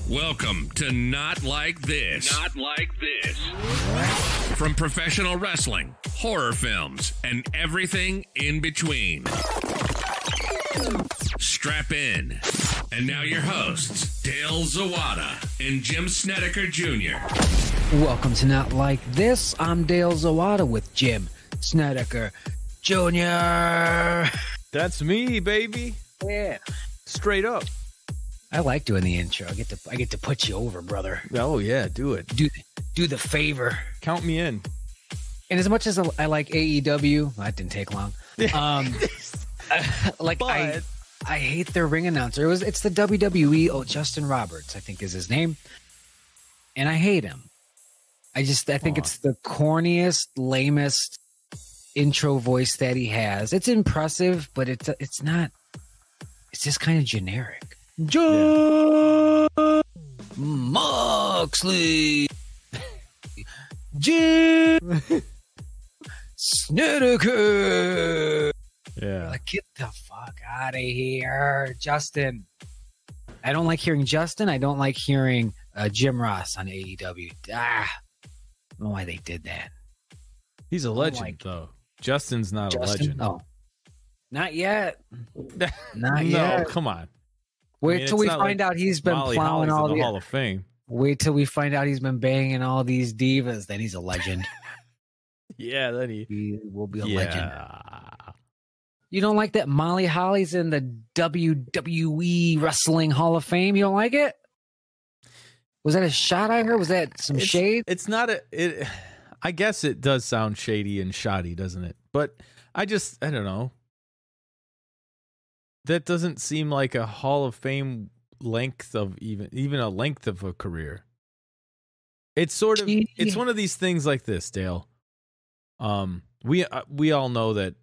Welcome to Not Like This. Not Like This. From professional wrestling, horror films, and everything in between. Strap in. And now your hosts, Dale Zawada and Jim Snedeker Jr. Welcome to Not Like This. I'm Dale Zawada with Jim Snedeker Jr. That's me, baby. Yeah. Straight up. I like doing the intro. I get to put you over, brother. Oh yeah, do it. Do the favor. Count me in. And as much as I like AEW, well, that didn't take long. I hate their ring announcer. It's the WWE. Oh, Justin Roberts, I think is his name. And I hate him. I think it's the corniest, lamest intro voice that he has. It's impressive, but it's not. It's just kind of generic. John Moxley, Jim Snedeker. Yeah. Like, get the fuck out of here, Justin. I don't like hearing Justin. I don't like hearing Jim Ross on AEW. I don't know why they did that. He's a legend, though. Justin's not a legend. No, not yet. Not no, yet. Come on. Wait till we find out he's been plowing all the Hall of Fame. Wait till we find out he's been banging all these divas. Then he's a legend. Yeah, then he will be a legend. You don't like that Molly Holly's in the WWE Wrestling Hall of Fame? You don't like it? Was that a shot I heard? Was that some shade? It's not I guess it does sound shady and shoddy, doesn't it? But I don't know. That doesn't seem like a Hall of Fame length of even a length of a career. It's sort of it's one of these things like this, Dale. We all know that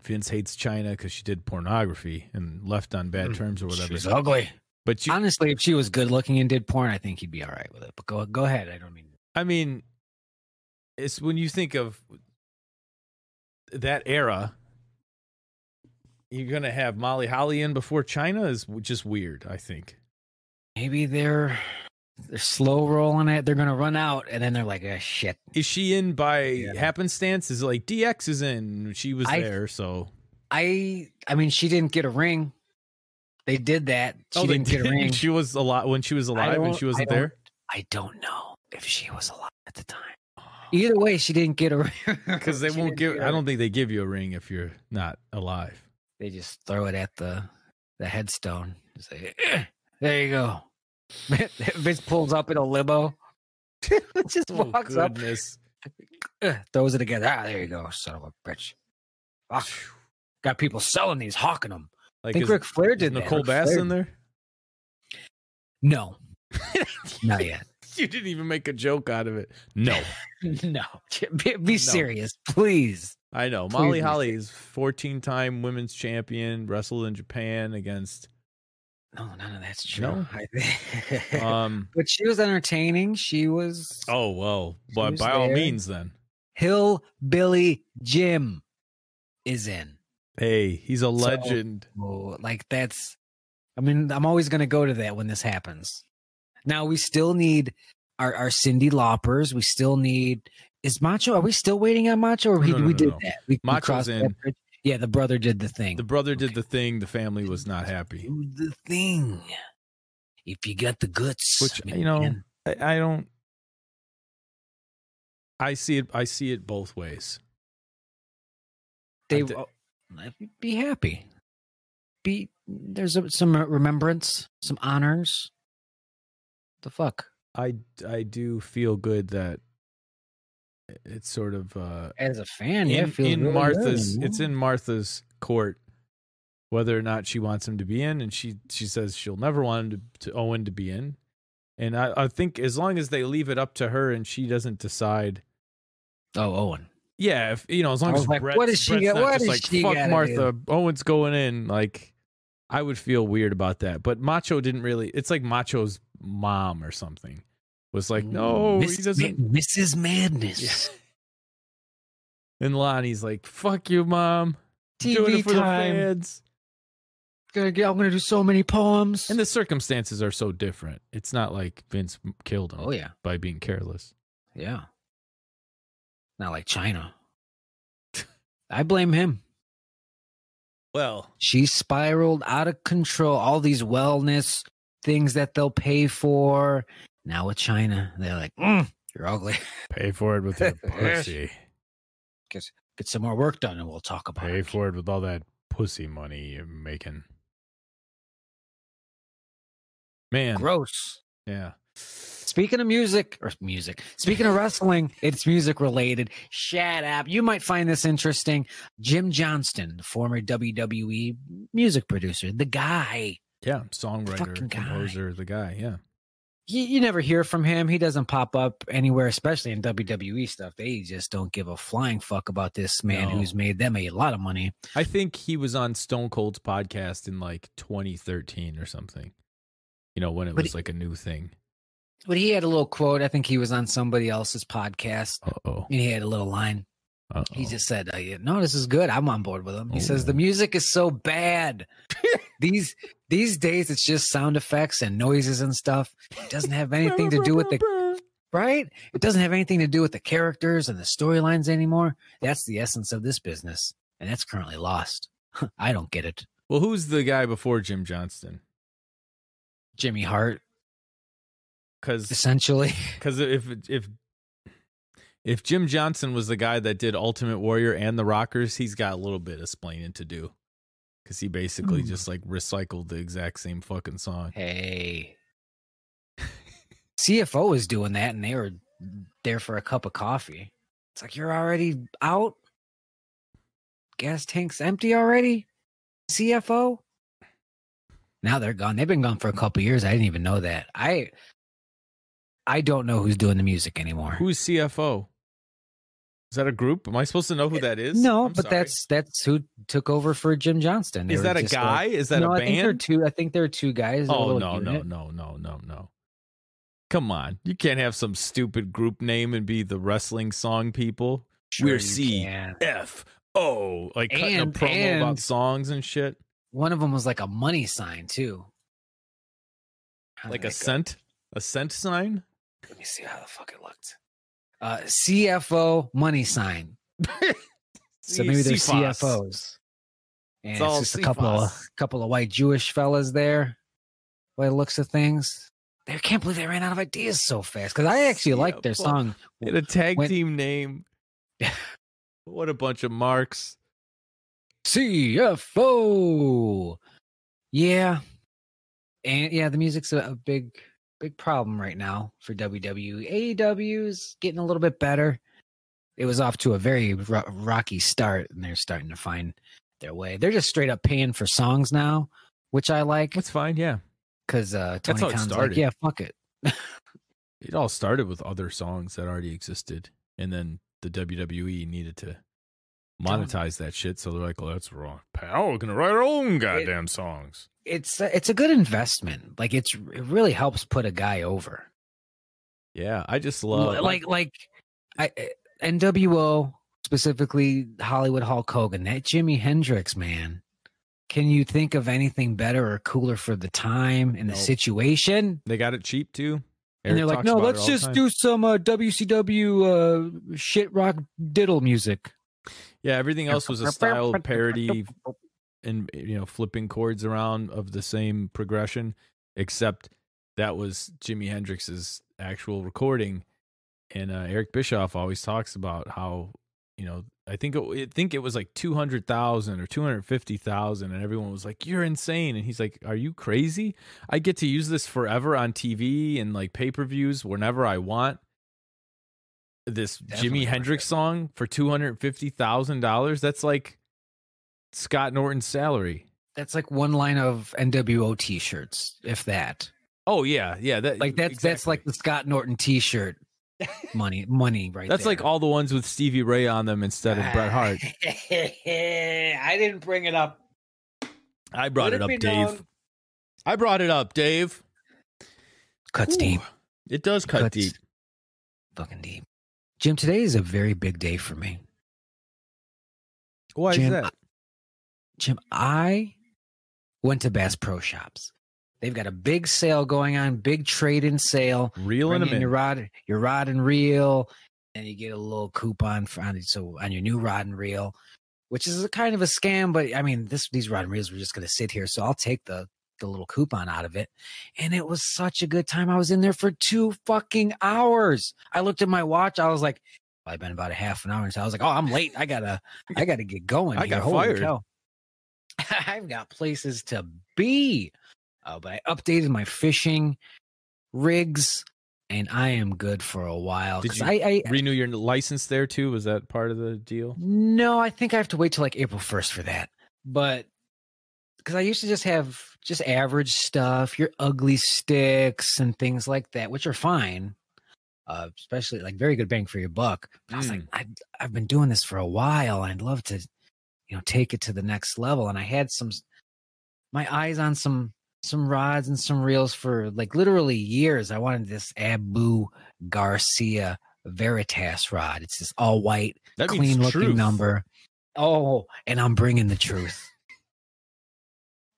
Vince hates China because she did pornography and left on bad terms or whatever. She's ugly. But honestly, if she was good looking and did porn, I think he'd be all right with it. But go ahead. I mean, it's when you think of that era, you're gonna have Molly Holly in before China is just weird. I think maybe they're slow rolling it. They're gonna run out, and then they're like, "Oh shit." Is she in by happenstance? Is it like DX is in? She was there, so I mean, she didn't get a ring. They did that. She didn't get a ring. She was alive when she was alive, and she wasn't there. I don't know if she was alive at the time. Either way, she didn't get a ring because they won't give. I don't think they give you a ring if you're not alive. They just throw it at the headstone. Say, there you go. Vince pulls up in a limo. Just walks up. Throws it again. There you go, son of a bitch. Got people selling these, hawking them. I think Ric Flair did that. Nicole Bass in there? No. Not yet. You didn't even make a joke out of it. No. No. Be serious, please. I know. Molly Holly is 14-time women's champion, wrestled in Japan against... No, none of that's true. No? But she was entertaining. She was... Oh, well. But by all means, then. Hillbilly Jim is in. Hey, he's a legend. That's... I mean, I'm always going to go to that when this happens. Now, we still need our Cyndi Laupers. We still need... Is Macho? Are we still waiting on Macho? Or we did that? Macho's in. Yeah, the brother did the thing. The brother did the thing. The family was not happy. Do the thing. If you got the guts. Which, I don't... I see it both ways. I'd be happy. There's some remembrance, some honors. The fuck? I do feel good that it's sort of as a fan, it's in Martha's court whether or not she wants him to be in, and she says she'll never want him to Owen to be in, and I think as long as they leave it up to her and she doesn't decide. Oh, Owen. Yeah, as long as like, what does she got? What does she fuck Martha? Owen's going in. Like, I would feel weird about that. But Macho didn't really. It's like Macho's mom or something was like, no, he doesn't. Mrs. Madness. Yeah. And Lonnie's like, fuck you, mom. TV doing it for time. the fans. I'm gonna do so many poems. And the circumstances are so different. It's not like Vince killed him. Oh yeah, by being careless. Yeah. Not like China. I blame him. Well, she spiraled out of control. All these wellness things that they'll pay for. Now with China, they're like, you're ugly. Pay for it with your pussy. Get some more work done and we'll talk about it. Pay for it with all that pussy money you're making. Man. Gross. Yeah. Speaking of speaking of wrestling, it's music related. Shut up. You might find this interesting. Jim Johnston, the former WWE music producer, the guy. Yeah, songwriter, composer, the guy, yeah. You never hear from him. He doesn't pop up anywhere, especially in WWE stuff. They just don't give a flying fuck about this man who's made them a lot of money. I think he was on Stone Cold's podcast in like 2013 or something. You know, when it was like a new thing. But he had a little quote. I think he was on somebody else's podcast. And he had a little line. He just said, no, this is good. I'm on board with him. He says, the music is so bad. These days, it's just sound effects and noises and stuff. It doesn't have anything to do with right? It doesn't have anything to do with the characters and the storylines anymore. That's the essence of this business. And that's currently lost. I don't get it. Well, who's the guy before Jim Johnston? Jimmy Hart. Because essentially, because if Jim Johnson was the guy that did Ultimate Warrior and the Rockers, he's got a little bit of explaining to do. Because he basically just like recycled the exact same fucking song. Hey, CFO was doing that, and they were there for a cup of coffee. It's like, you're already out. Gas tank's empty already. CFO. Now they're gone. They've been gone for a couple of years. I didn't even know that. I don't know who's doing the music anymore. Who's CFO? Is that a group? Am I supposed to know who that is? No, but that's who took over for Jim Johnston. Is that a guy? Is that a band? I think there are two guys. Oh, no. Come on. You can't have some stupid group name and be the wrestling song people. Sure, we're CFO. Like cutting a promo about songs and shit. One of them was like a money sign, too. Like a cent? A cent sign? Let me see how the fuck it looked. CFO money sign. So maybe they're CFOs. And it's just a couple of white Jewish fellas there. By the looks of things. I can't believe they ran out of ideas so fast. Because I actually liked their song. They had a tag team name. What a bunch of marks. CFO. Yeah. And yeah, the music's a big problem right now for WWE. AEW's getting a little bit better. It was off to a very rocky start, and they're starting to find their way. They're just straight up paying for songs now, which I like. That's fine, yeah. Because Tony Khan's like, yeah, fuck it. It all started with other songs that already existed, and then the WWE needed to monetize that shit, so they're like, well, that's wrong. Pal, we're going to write our own goddamn songs. It's a good investment. Like it really helps put a guy over. Yeah, I just love NWO, specifically Hollywood Hulk Hogan, that Jimi Hendrix, man. Can you think of anything better or cooler for the time and the situation? They got it cheap too. And they're like, no, let's just do some WCW shit rock diddle music. Yeah, everything else was a style parody and flipping chords around of the same progression, except that was Jimi Hendrix's actual recording. And Eric Bischoff always talks about how, I think it was like 200,000 or 250,000, and everyone was like, "You're insane!" And he's like, "Are you crazy? I get to use this forever on TV and like pay-per-views whenever I want. This Jimi Hendrix song for $250,000. That's like Scott Norton's salary. That's like one line of NWO T-shirts, if that. Oh yeah. That's like the Scott Norton T-shirt money right. That's there. like all the ones with Stevie Ray on them instead of Bret Hart. I didn't bring it up. I brought it up, Dave. I brought it up, Dave. Cuts deep. It does cut deep. Fucking deep. Jim, today is a very big day for me. Why is that? Jim, I Went to Bass Pro Shops. They've got a big sale going on, big trade-in sale. Reel in a minute. Your rod and reel, and you get a little coupon on your new rod and reel, which is a kind of a scam. But I mean, these rod and reels were just going to sit here, so I'll take the little coupon out of it. And it was such a good time. I was in there for 2 fucking hours. I looked at my watch. I was like, I've been about a half an hour. So I was like, oh, I'm late. I gotta get going. I got fired. I've got places to be. But I updated my fishing rigs, and I am good for a while. Did you I renew your license there too? Was that part of the deal? No, I think I have to wait till like April 1st for that. But because I used to just have average stuff, your ugly sticks and things like that, which are fine, especially like very good bang for your buck. But I was like, I've been doing this for a while. And I'd love to, take it to the next level. And I had my eyes on some rods and some reels for like literally years. I wanted this Abu Garcia Veritas rod. It's this all white, clean looking number. Oh, and I'm bringing the truth.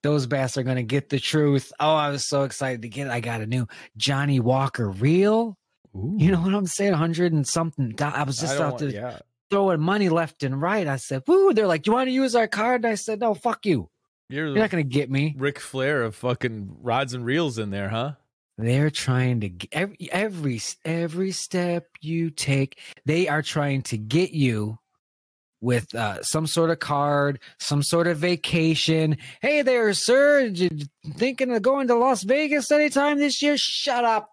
Those bass are going to get the truth. Oh, I was so excited to get it. I got a new Johnny Walker reel. Ooh. You know what I'm saying? 100 and something. I was just out there throwing money left and right. I said, woo. They're like, do you want to use our card? And I said, no, fuck you. You're not going to get me. Ric Flair of fucking rods and reels in there, huh? They're trying to get every step you take. They are trying to get you with some sort of card, some sort of vacation. Hey there, sir. You thinking of going to Las Vegas anytime this year? Shut up.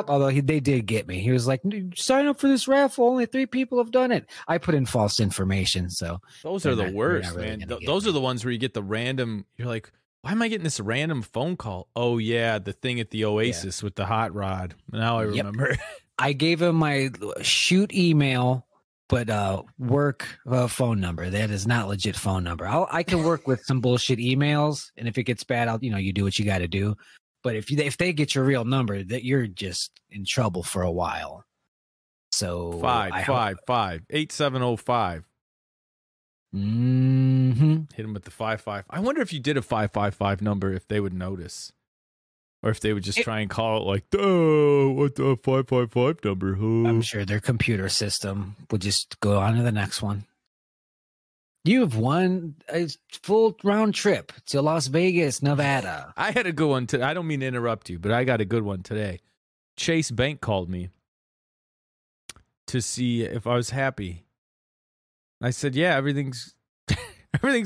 Although they did get me. He was like, sign up for this raffle. Only 3 people have done it. I put in false information. So those are the worst, really, man. Those are the ones where you get the random, you're like, why am I getting this random phone call? Oh yeah, the thing at the Oasis with the hot rod. Now I remember. I gave him my shoot email, but work phone number. That is not legit phone number. I can work with some bullshit emails, and if it gets bad, you do what you got to do. But if they get your real number, that you're just in trouble for a while. So 555-8705. Mm-hmm. Hit them with the 55. I wonder if you did a 555 number, if they would notice, or if they would just try and call it like, oh, what the 555 number? I'm sure their computer system would just go on to the next one. You've won a full round trip to Las Vegas, Nevada. I had a good one today. I don't mean to interrupt you, but I got a good one today. Chase Bank called me to see if I was happy. I said, "Yeah, everything's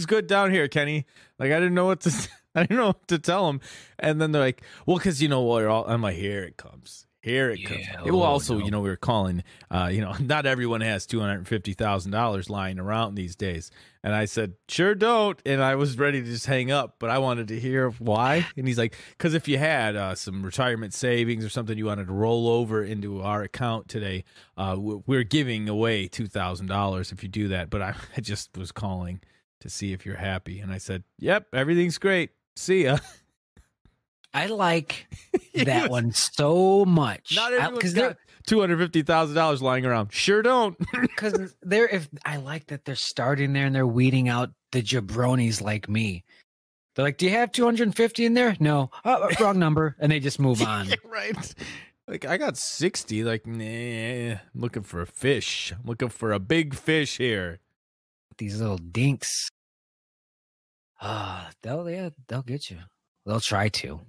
good down here, Kenny." Like I didn't know what to tell him. And then they're like, "Well, because what?" I'm like, "Here it comes." Here it comes. It will also, we were calling, not everyone has $250,000 lying around these days. And I said, sure don't. And I was ready to just hang up, but I wanted to hear why. And he's like, because if you had some retirement savings or something you wanted to roll over into our account today, we're giving away $2,000 if you do that. But I just was calling to see if you're happy. And I said, yep, everything's great. See ya. I like that one so much. Not everyone's got $250,000 lying around. Sure don't. Because I like that they're starting there and they're weeding out the jabronis like me. They're like, do you have 250 in there? No. Oh, wrong number. And they just move on. Right. Like, I got 60. Like, nah, I'm looking for a fish. I'm looking for a big fish here. These little dinks. They'll get you. They'll try to.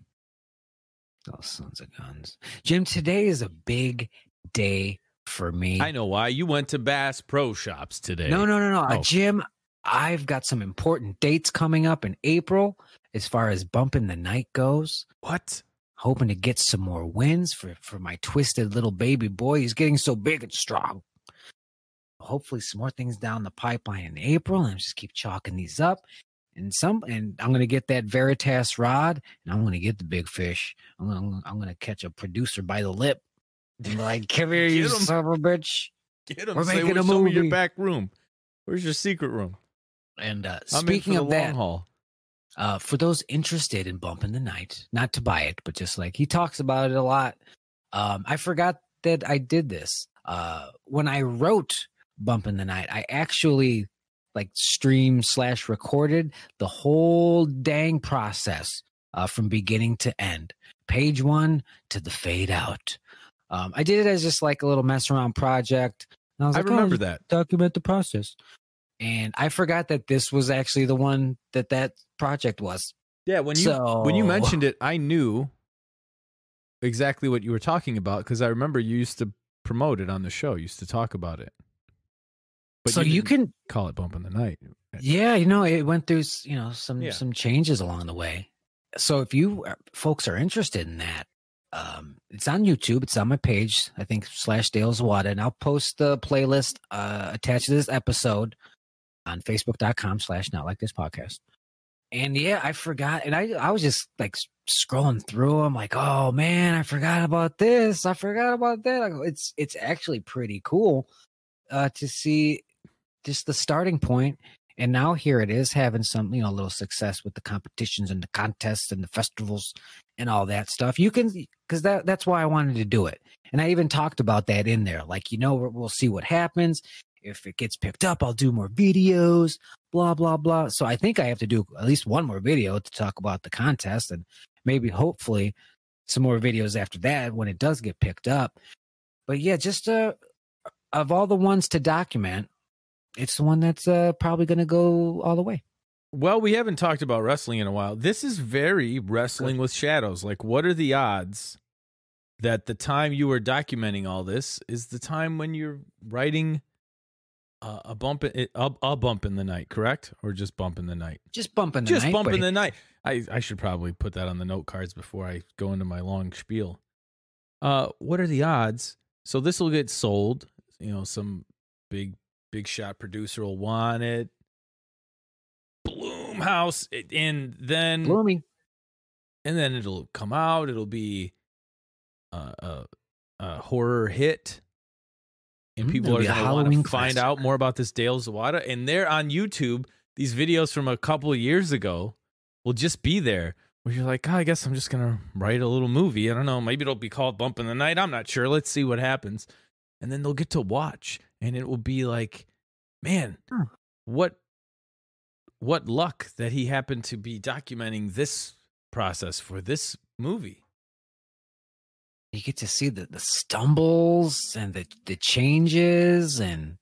Those sons of guns. Jim, today is a big day for me. I know why. You went to Bass Pro Shops today. No. Oh. Jim, I've got some important dates coming up in April as far as bumping the night goes. What? Hoping to get some more wins for my twisted little baby boy. He's getting so big and strong. Hopefully some more things down the pipeline in April. And just keep chalking these up. And I'm going to get that Veritas rod, and I'm going to get the big fish. I'm going to catch a producer by the lip and be like, come here, you son of a bitch. Get him. We're making a movie. Show me your back room. Where's your secret room? And speaking of that, for those interested in bumping the night, not to buy it, but just like he talks about it a lot. I forgot that I did this. When I wrote Bumping the Night, I actually like stream / recorded the whole dang process from beginning to end, page 1 to the fade out. I did it as just like a little mess around project. And I was like, remember that. Document the process. And I forgot that this was actually the one that project was. Yeah, when you mentioned it, I knew exactly what you were talking about because I remember you used to promote it on the show. You used to talk about it. But so you can call it Bump in the Night. Yeah, it went through some changes along the way. So if you folks are interested in that, it's on YouTube. It's on my page, I think /Dale Zawada, and I'll post the playlist attached to this episode on Facebook.com /Not Like This Podcast. And yeah, I forgot, and I was just like scrolling through them, like, oh man, I forgot about this. I forgot about that. Like, it's actually pretty cool to see just the starting point. And now here it is having some, a little success with the competitions and the contests and the festivals and all that stuff. You can, because that's why I wanted to do it. And I even talked about that in there. Like, we'll see what happens. If it gets picked up, I'll do more videos, blah, blah, blah. So I think I have to do at least one more video to talk about the contest and maybe hopefully some more videos after that when it does get picked up. But yeah, just of all the ones to document, it's the one that's probably going to go all the way. Well, we haven't talked about wrestling in a while. This is very Wrestling with Shadows. Like, what are the odds that the time you were documenting all this is the time when you're writing a bump in the night, correct? Or just Bump in the Night? Just Bump in the Night. Just Bump in the Night. I should probably put that on the note cards before I go into my long spiel. What are the odds? So this will get sold. Some big shot producer will want it. Bloomhouse, and then Bloomy, and then it'll come out. It'll be a horror hit, and people are going to want to find out more about this Dale Zawada. And they're on YouTube. These videos from a couple of years ago will just be there. Where you're like, I guess I'm just gonna write a little movie. I don't know. Maybe it'll be called Bump in the Night. I'm not sure. Let's see what happens. And then they'll get to watch, and it will be like, man, what luck that he happened to be documenting this process for this movie. You get to see the stumbles and the changes, and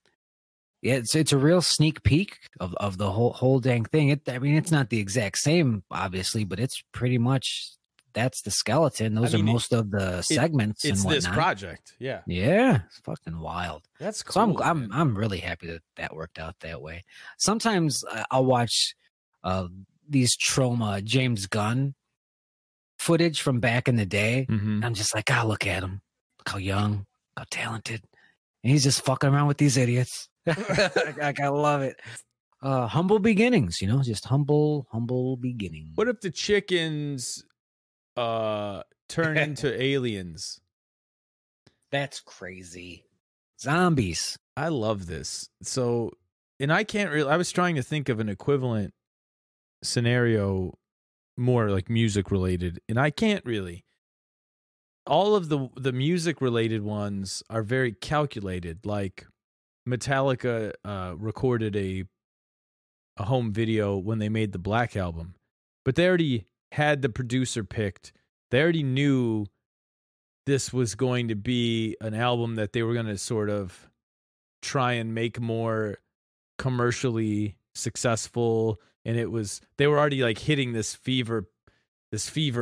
yeah, it's a real sneak peek of the whole dang thing. It's not the exact same, obviously, but it's pretty much. That's the skeleton. Those are most of the segments. It's and whatnot. This project, yeah. It's fucking wild. That's cool. So I'm really happy that worked out that way. Sometimes I'll watch these Troma James Gunn footage from back in the day. Mm-hmm. I'm just like, look at him, look how young, how talented, and he's just fucking around with these idiots. I love it. Humble beginnings, just humble beginnings. What if the chickens turn into aliens? That's crazy. Zombies. I love this. So, and I can't really, I was trying to think of an equivalent scenario more like music related, and I can't really. All of the music related ones are very calculated. Like Metallica recorded a home video when they made the Black Album, but they already had the producer picked. They already knew this was going to be an album that they were going to sort of try and make more commercially successful. And they were already like hitting this fever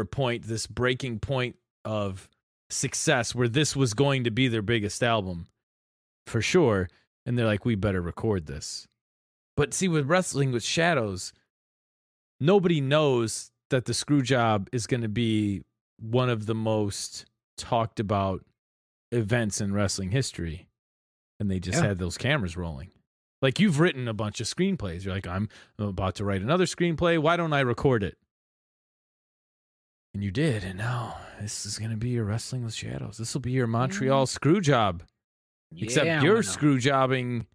point, this breaking point of success where this was going to be their biggest album for sure. And they're like, we better record this. But see, with Wrestling with Shadows, nobody knows that the Screwjob is going to be one of the most talked about events in wrestling history. And they just had those cameras rolling. Like, you've written a bunch of screenplays. You're like, I'm about to write another screenplay. Why don't I record it? And you did. And now this is going to be your Wrestling with Shadows. This will be your Montreal Screwjob. Except you're screwjobbing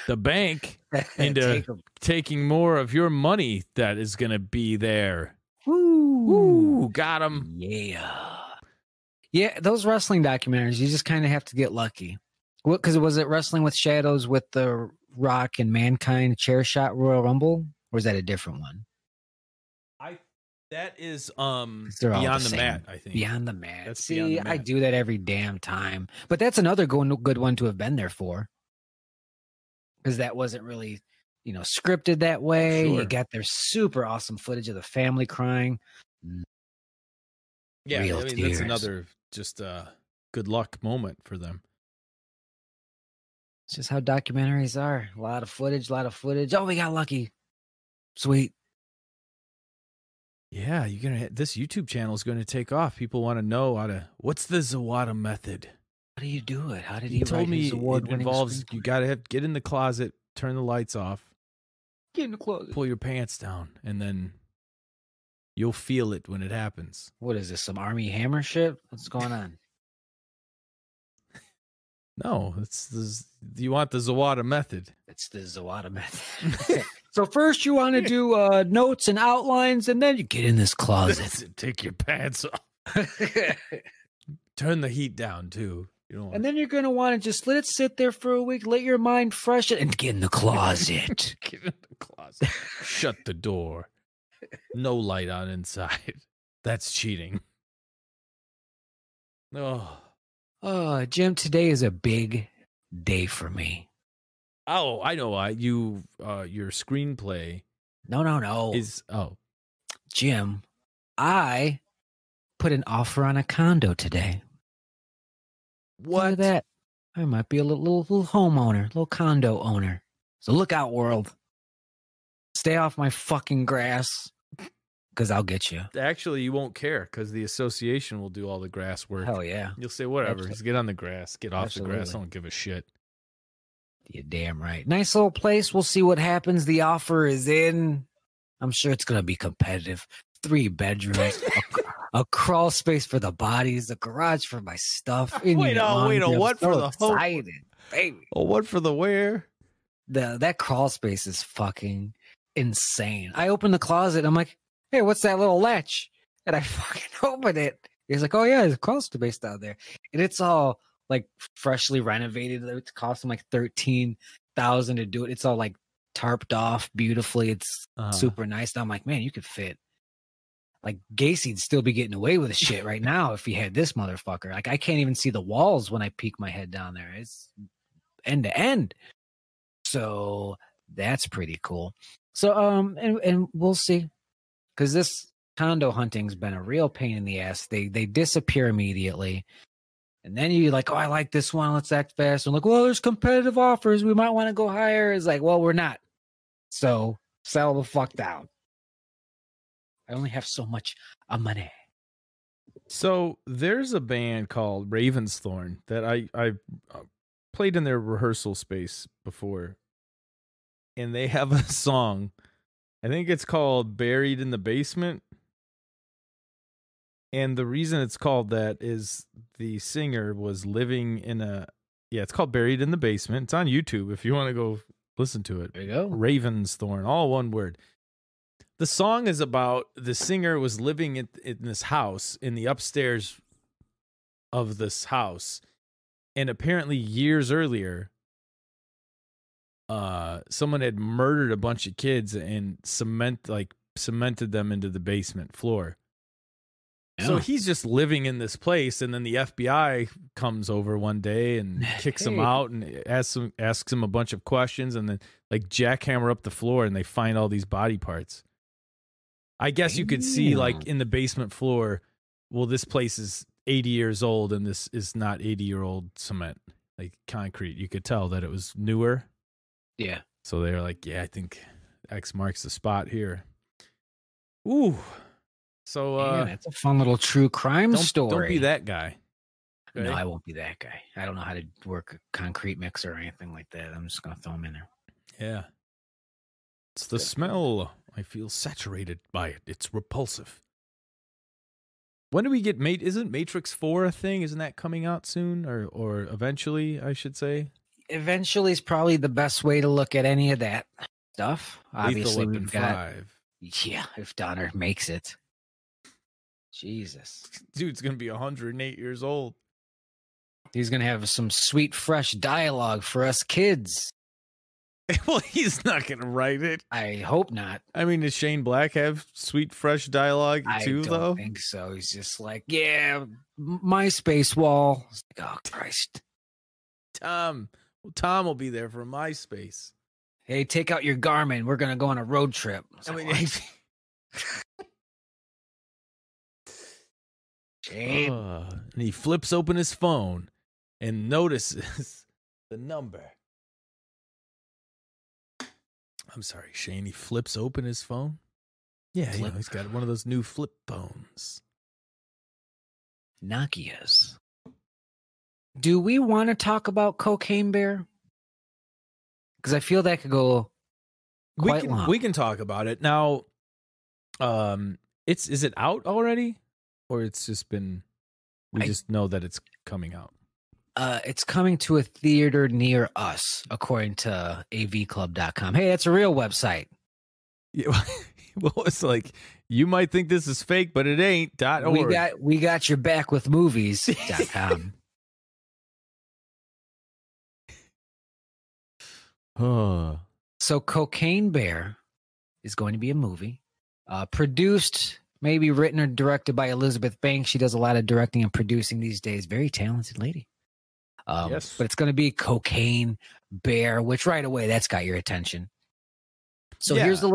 the bank into taking more of your money that is going to be there. Woo, got him. Yeah, those wrestling documentaries, you just kind of have to get lucky. Because was it Wrestling with Shadows with the Rock and Mankind chair shot Royal Rumble, or is that a different one? That is Beyond the Mat, I think. Beyond the Mat. That's See, Beyond the Mat. I do that every damn time. But that's another good one to have been there for. Because that wasn't really, scripted that way. Sure. You got their super awesome footage of the family crying. Yeah, Real that's tears. another just good luck moment for them. It's just how documentaries are. A lot of footage. Oh, we got lucky. Sweet. Yeah, this YouTube channel is going to take off. People want to know what's the Zawada method? How do you do it? How did he told write me his award-winning it involves screenplay? you got to get in the closet, turn the lights off, Get in the closet. pull your pants down, and then you'll feel it when it happens. What is this? Some Army Hammer shit? What's going on? No, you want the Zawada method. It's the Zawada method. So first you want to do notes and outlines, and then you get in this closet. Take your pants off. Turn the heat down too. You don't want And then you're going to want to just let it sit there for a week, let your mind freshen, and get in the closet. Get in the closet. Shut the door. No light on inside. That's cheating. Oh, Jim, today is a big day for me. Oh, I know. Your screenplay No. is Jim, I put an offer on a condo today. what? Look at that. I might be a little homeowner, little condo owner. So look out, world. Stay off my fucking grass, because I'll get you. Actually, you won't care because the association will do all the grass work. Hell yeah. You'll say whatever. Absolutely. Just get on the grass. Get off the grass. Absolutely. I don't give a shit. You're damn right. Nice little place. We'll see what happens. The offer is in. I'm sure it's going to be competitive. 3 bedrooms, a crawl space for the bodies, a garage for my stuff. Wait, what for the home? Excited, baby. Oh, what for the where? That crawl space is fucking insane. I opened the closet. I'm like, hey, what's that little latch? And I fucking opened it. He's like, oh yeah, there's a crawl space down there, and it's all like freshly renovated. It cost him like $13,000 to do it. It's all like tarped off beautifully. It's super nice. And I'm like, man, you could fit. Like Gacy'd still be getting away with the shit right now if he had this motherfucker. Like I can't even see the walls when I peek my head down there. It's end to end. So that's pretty cool. So and we'll see, because this condo hunting's been a real pain in the ass. They disappear immediately. And then you're like, oh, I like this one. Let's act fast. And like, well, there's competitive offers. We might want to go higher. It's like, well, we're not. So settle the fuck down. I only have so much money. So there's a band called Ravensthorn that I played in their rehearsal space before. And they have a song. I think it's called Buried in the Basement. And the reason it's called that is the singer was living in it's called Buried in the Basement. It's on YouTube if you want to go listen to it. There you go. Ravensthorn, all one word. The song is about the singer was living in this house, in the upstairs of this house. And apparently years earlier, someone had murdered a bunch of kids and cemented them into the basement floor. So he's just living in this place, and then the FBI comes over one day and kicks him out and asks him a bunch of questions, and then like jackhammer up the floor, and they find all these body parts. I guess you could see like in the basement floor, well, this place is 80 years old, and this is not 80-year-old cement, like concrete. You could tell that it was newer. Yeah. So they're like, yeah, I think X marks the spot here. Ooh. So it's a fun little true crime story. Don't be that guy. Okay? No, I won't be that guy. I don't know how to work a concrete mixer or anything like that. I'm just gonna throw them in there. Yeah. It's the smell. I feel saturated by it. It's repulsive. When do we get Isn't Matrix 4 a thing? Isn't that coming out soon? Or eventually, I should say? Eventually is probably the best way to look at any of that stuff. Obviously, Lethal we've Weapon got 5. Yeah, if Donner makes it. Jesus. Dude's going to be 108 years old. He's going to have some sweet, fresh dialogue for us kids. Well, he's not going to write it. I hope not. I mean, does Shane Black have sweet, fresh dialogue too, though? I don't think so. He's just like, yeah, MySpace wall. Like, oh, Christ. Tom will be there for MySpace. Hey, take out your Garmin. We're going to go on a road trip. I mean, Shane. And he flips open his phone and notices the number. I'm sorry, Shane. He flips open his phone. Yeah, he's got one of those new flip phones. Nokia's. Do we want to talk about Cocaine Bear? Because I feel that could go quite long. We can talk about it now. Is it out already, or it's just been? We just know that it's coming out. It's coming to a theater near us, according to avclub.com. Hey, that's a real website. Yeah, well, it's like, you might think this is fake, but it ain't. .org. We got your back with movies.com. So Cocaine Bear is going to be a movie produced, maybe written or directed by Elizabeth Banks. She does a lot of directing and producing these days. Very talented lady. Yes. But it's going to be Cocaine Bear, which right away, that's got your attention. So here's the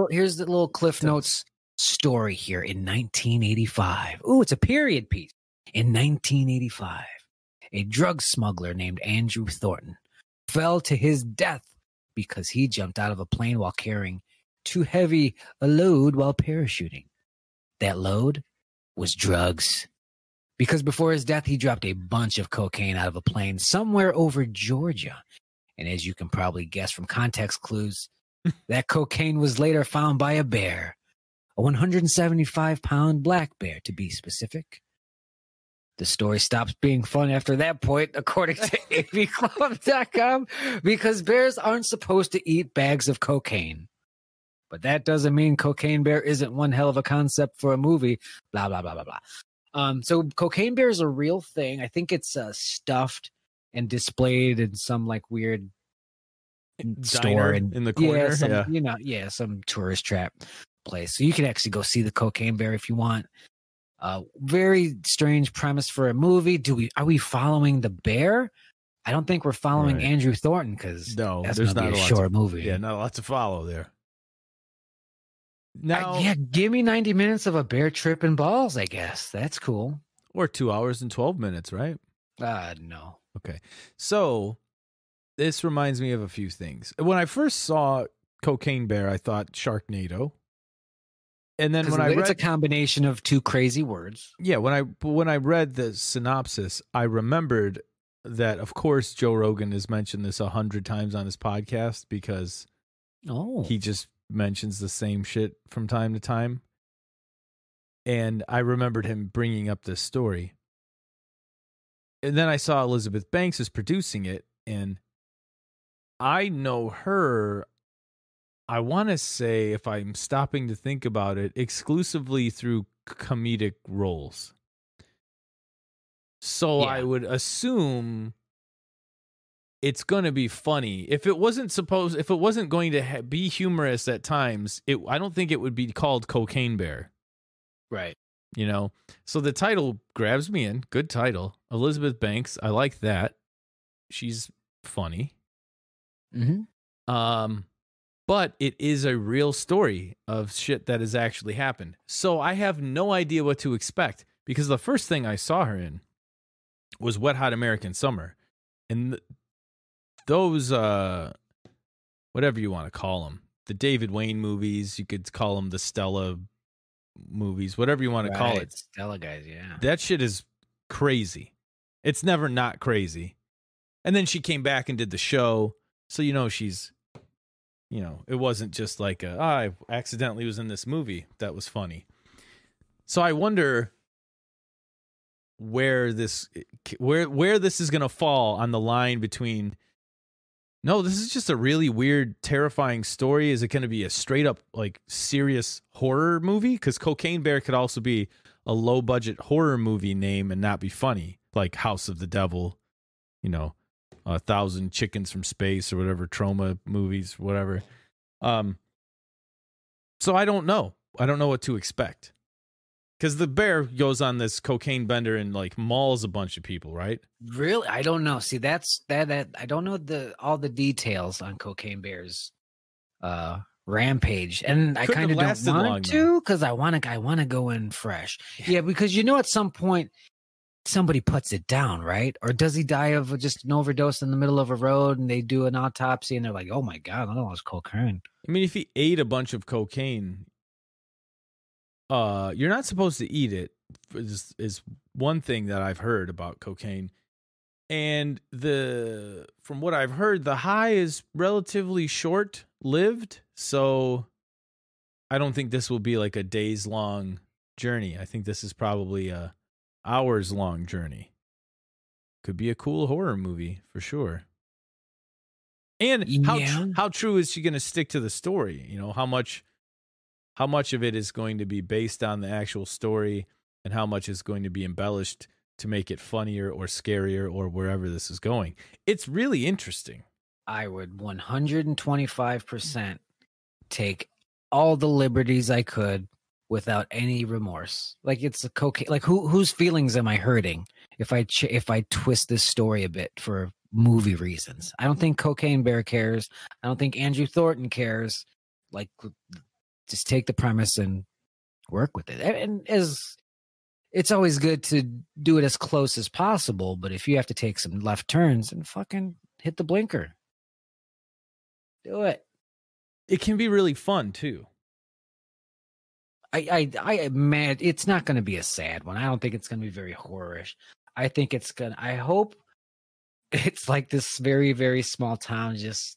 little Cliff Notes story here in 1985. Ooh, it's a period piece. In 1985, a drug smuggler named Andrew Thornton fell to his death because he jumped out of a plane while carrying too heavy a load while parachuting. That load was drugs. Because before his death, he dropped a bunch of cocaine out of a plane somewhere over Georgia. And as you can probably guess from context clues, that cocaine was later found by a bear, a 175-pound black bear to be specific. The story stops being fun after that point, according to avclub.com, because bears aren't supposed to eat bags of cocaine. But that doesn't mean Cocaine Bear isn't one hell of a concept for a movie, blah, blah, blah, blah, blah. So Cocaine Bear is a real thing. I think it's stuffed and displayed in some like weird store in the corner. Some tourist trap place. So you can actually go see the Cocaine Bear if you want. Very strange premise for a movie. Are we following the bear? I don't think we're following Andrew Thornton because there's not a short movie. Yeah, not a lot to follow there. Now, give me 90 minutes of a bear tripping balls, I guess. That's cool. Or 2 hours and 12 minutes, right? No. Okay. So this reminds me of a few things. When I first saw Cocaine Bear, I thought Sharknado. And then it's a combination of two crazy words. Yeah, when I read the synopsis, I remembered that, of course, Joe Rogan has mentioned this 100 times on his podcast because he just mentions the same shit from time to time. And I remembered him bringing up this story. And then I saw Elizabeth Banks is producing it, and I know her, I want to say, if I'm stopping to think about it, exclusively through comedic roles. So I would assume it's going to be funny. If it wasn't going to be humorous at times, I don't think it would be called Cocaine Bear. Right. You know? So the title grabs me in. Good title. Elizabeth Banks. I like that. She's funny. Mm-hmm. But it is a real story of shit that has actually happened. So I have no idea what to expect because the first thing I saw her in was Wet Hot American Summer. And those, whatever you want to call them, the David Wayne movies, you could call them the Stella movies, whatever you want to call it. Stella guys, yeah. That shit is crazy. It's never not crazy. And then she came back and did the show. So, she's, it wasn't just like, I accidentally was in this movie. That was funny. So I wonder where this is going to fall on the line between, no, this is just a really weird, terrifying story. Is it going to be a straight up like serious horror movie? Because Cocaine Bear could also be a low budget horror movie name and not be funny, like House of the Devil, 1,000 Chickens from Space or whatever, trauma movies, whatever. So I don't know. I don't know what to expect. Because the bear goes on this cocaine bender and like mauls a bunch of people, right? Really? I don't know. See, that's that I don't know all the details on Cocaine Bear's rampage. And I kind of don't want to, because I want to go in fresh. Yeah, because at some point somebody puts it down, right? Or does he die of just an overdose in the middle of a road and they do an autopsy and they're like, oh my God, I don't know, it's cocaine. I mean, if he ate a bunch of cocaine, you're not supposed to eat it, is one thing that I've heard about cocaine. And from what I've heard, the high is relatively short-lived, so I don't think this will be like a days-long journey. I think this is probably a hours-long journey. Could be a cool horror movie for sure. And how true is she going to stick to the story? How much of it is going to be based on the actual story, and how much is going to be embellished to make it funnier or scarier or wherever this is going? It's really interesting. I would 125% take all the liberties I could without any remorse. Like, it's a cocaine. Like, whose feelings am I hurting if I twist this story a bit for movie reasons? I don't think Cocaine Bear cares. I don't think Andrew Thornton cares. Like, just take the premise and work with it. And it's always good to do it as close as possible, but if you have to take some left turns, and fucking hit the blinker. Do it. It can be really fun too. It's not going to be a sad one. I don't think it's going to be very horrorish. I hope it's like this very, very small town just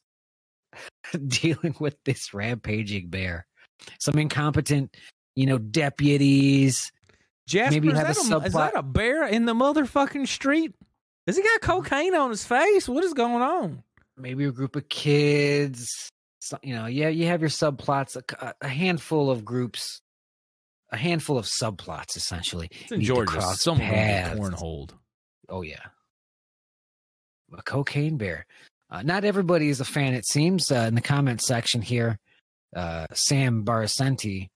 dealing with this rampaging bear. Some incompetent, deputies. Jasper, maybe have is that a bear in the motherfucking street? Has he got cocaine on his face? What is going on? Maybe a group of kids. You have your subplots, a handful of groups, a handful of subplots, essentially. It's in Georgia. Someone cornholed. Oh, yeah. A cocaine bear. Not everybody is a fan, it seems. In the comment section here, Sam Barasenti,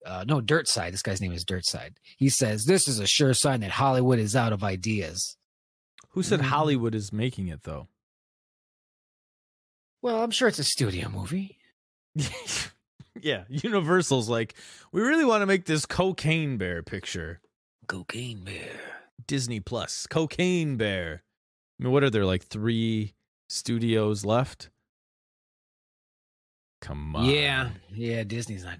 Dirtside. This guy's name is Dirtside. He says, this is a sure sign that Hollywood is out of ideas. Who said Hollywood is making it, though? Well, I'm sure it's a studio movie. Yeah, Universal's like, we really want to make this Cocaine Bear picture. Cocaine Bear. Disney Plus, Cocaine Bear. I mean, what are there, like 3 studios left? Come on. Yeah, Disney's not.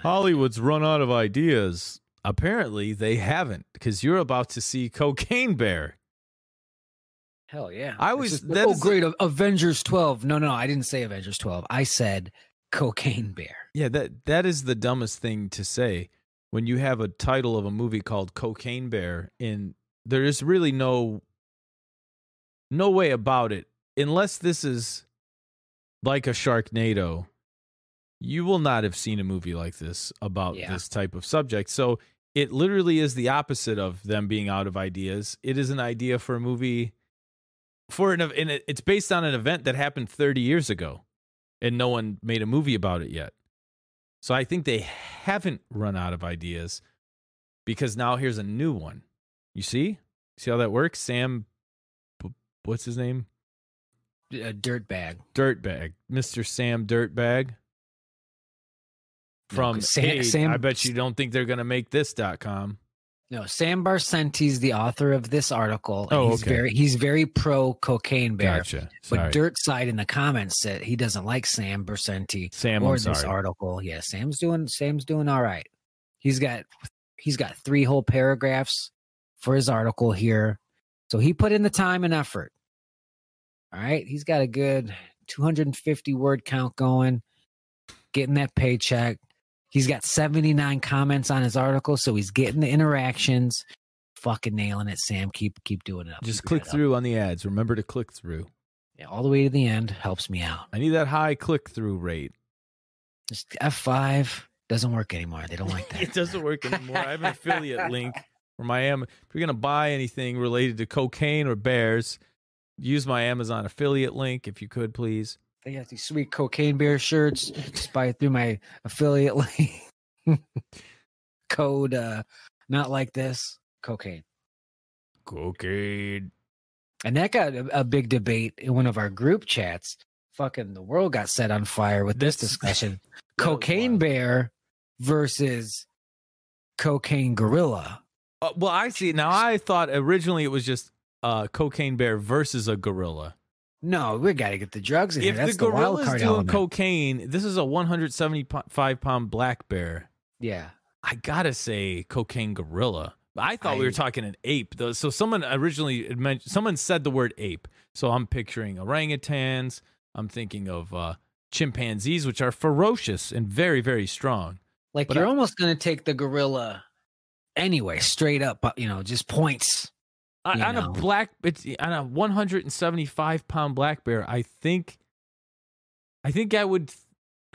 Hollywood's run out of ideas. Apparently, they haven't, because you're about to see Cocaine Bear. Hell yeah. Great, Avengers 12. No, I didn't say Avengers 12. I said Cocaine Bear. Yeah, that is the dumbest thing to say when you have a title of a movie called Cocaine Bear, and there is really no way about it. Unless this is like a Sharknado, you will not have seen a movie like this about this type of subject. So it literally is the opposite of them being out of ideas. It is an idea for a movie, it's based on an event that happened 30 years ago, and no one made a movie about it yet. So I think they haven't run out of ideas, because now here's a new one. You see how that works? Sam, what's his name? Dirtbag. Mr. Sam Dirtbag. From Sam, I bet you don't think they're going to make this.com. No, Sam Barcenti's the author of this article. And okay. He's very pro Cocaine Bear. Gotcha. But Dirtside in the comments said he doesn't like Sam Barcenti or this article. Yeah, Sam's doing all right. He's got 3 whole paragraphs for his article here. So he put in the time and effort. All right. He's got a good 250 word count going, getting that paycheck. He's got 79 comments on his article, so he's getting the interactions. Fucking nailing it, Sam. Keep doing it. Just click through on the ads. Remember to click through. Yeah, all the way to the end helps me out. I need that high click-through rate. Just F5 doesn't work anymore. They don't like that. It doesn't work anymore. I have an affiliate link from Miami. If you're going to buy anything related to cocaine or bears, use my Amazon affiliate link if you could, please. They have these sweet Cocaine Bear shirts. Just buy it through my affiliate link. Code not like this. Cocaine. And that got a big debate in one of our group chats. Fucking the world got set on fire with this discussion. Cocaine Bear versus Cocaine Gorilla. Well, I see. Now, I thought originally it was just Cocaine Bear versus a gorilla. No, we got to get the drugs in here. If the gorilla's doing cocaine, this is a 175-pound black bear. Yeah. I got to say Cocaine Gorilla. I thought we were talking an ape, though. So someone originally mentioned, someone said the word ape. So I'm picturing orangutans. I'm thinking of chimpanzees, which are ferocious and very, very strong. Like, but you're almost going to take the gorilla anyway, straight up, just points. On a 175-pound black bear, I think I would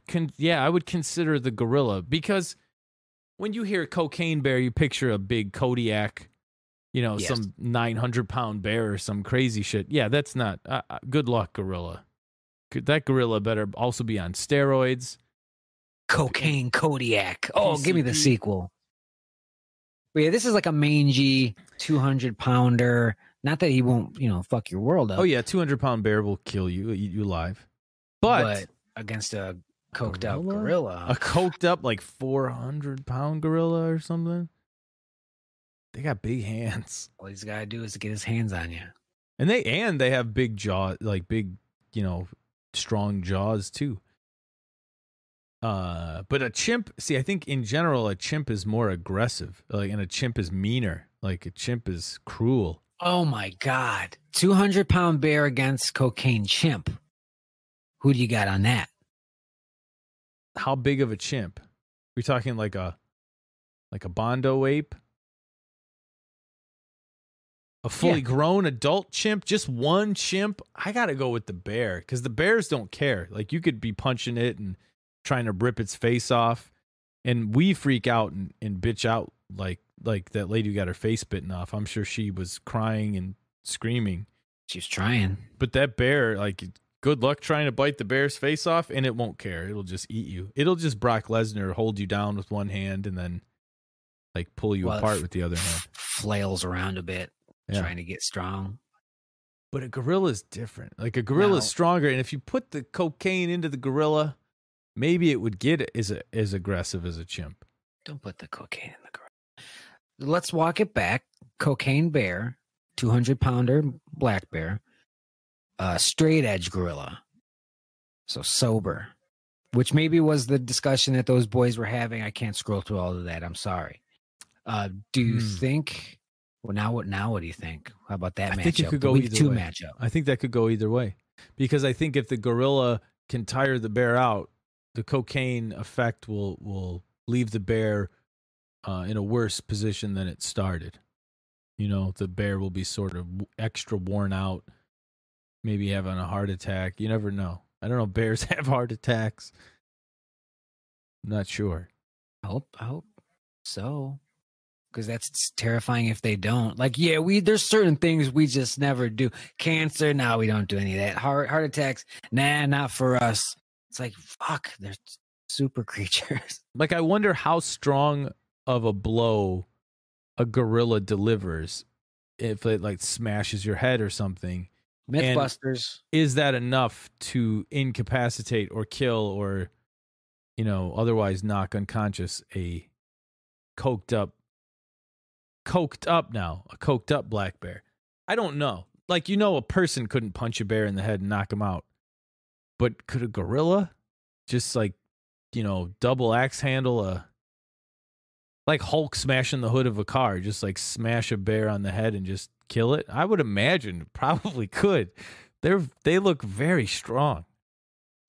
consider the gorilla, because when you hear Cocaine Bear, you picture a big Kodiak, some 900-pound bear or some crazy shit. Yeah, that's not good luck, gorilla. That gorilla better also be on steroids. Cocaine Kodiak. Oh, PCP. Give me the sequel. But yeah, this is like a mangy 200-pounder. Not that he won't, fuck your world up. Oh yeah, 200-pound bear will kill you, eat you alive. But against a coked up gorilla, a coked up like 400-pound gorilla or something, they got big hands. All he's got to do is get his hands on you. And they have big jaw, like big, strong jaws too. But a chimp, I think in general a chimp is more aggressive, and a chimp is meaner. Like a chimp is cruel. Oh my God. 200-pound bear against cocaine chimp. Who do you got on that? How big of a chimp? We're talking like a bondo ape? A fully grown adult chimp? Just one chimp? I gotta go with the bear, because the bears don't care. Like, you could be punching it and trying to rip its face off, and we freak out and bitch out like that lady who got her face bitten off. I'm sure she was crying and screaming. She's trying. But that bear, like, good luck trying to bite the bear's face off, and it won't care. It'll just eat you. It'll just Brock Lesnar hold you down with one hand and then like pull you apart with the other hand. Flails around a bit, trying to get strong. But a gorilla's different. Like, a gorilla's stronger, and if you put the cocaine into the gorilla, maybe it would get as aggressive as a chimp. Don't put the cocaine in the gorilla. Let's walk it back. Cocaine bear, 200-pounder black bear, straight edge gorilla. So sober, which maybe was the discussion that those boys were having. I can't scroll through all of that. I'm sorry. Do you think? Well, what do you think? How about that matchup? I think it could go either way. Matchup. I think that could go either way, because I think if the gorilla can tire the bear out, the cocaine effect will leave the bear in a worse position than it started. The bear will be sort of extra worn out, maybe having a heart attack. You never know. I don't know if bears have heart attacks. I'm not sure. I hope so. Because that's terrifying if they don't. Like, there's certain things we just never do. Cancer, no, we don't do any of that. Heart attacks, nah, not for us. It's like, fuck, they're super creatures. Like, I wonder how strong of a blow a gorilla delivers if it like smashes your head or something. Mythbusters. And is that enough to incapacitate or kill or, otherwise knock unconscious a coked up black bear? I don't know. Like, a person couldn't punch a bear in the head and knock him out. But could a gorilla just double axe handle like Hulk smashing the hood of a car, just like smash a bear on the head and just kill it? I would imagine probably could. They look very strong.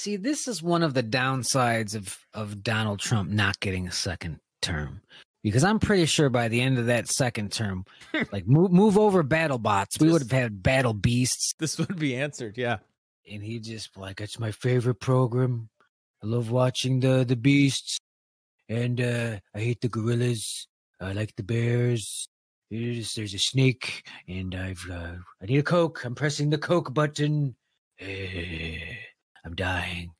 See, this is one of the downsides of Donald Trump not getting a second term. Because I'm pretty sure by the end of that second term, like move over battle bots, we would have had battle beasts. This would be answered, yeah. And he'd just like, it's my favorite program. I love watching the beasts. And I hate the gorillas. I like the bears. there's a snake, and I need a Coke. I'm pressing the Coke button. I'm dying.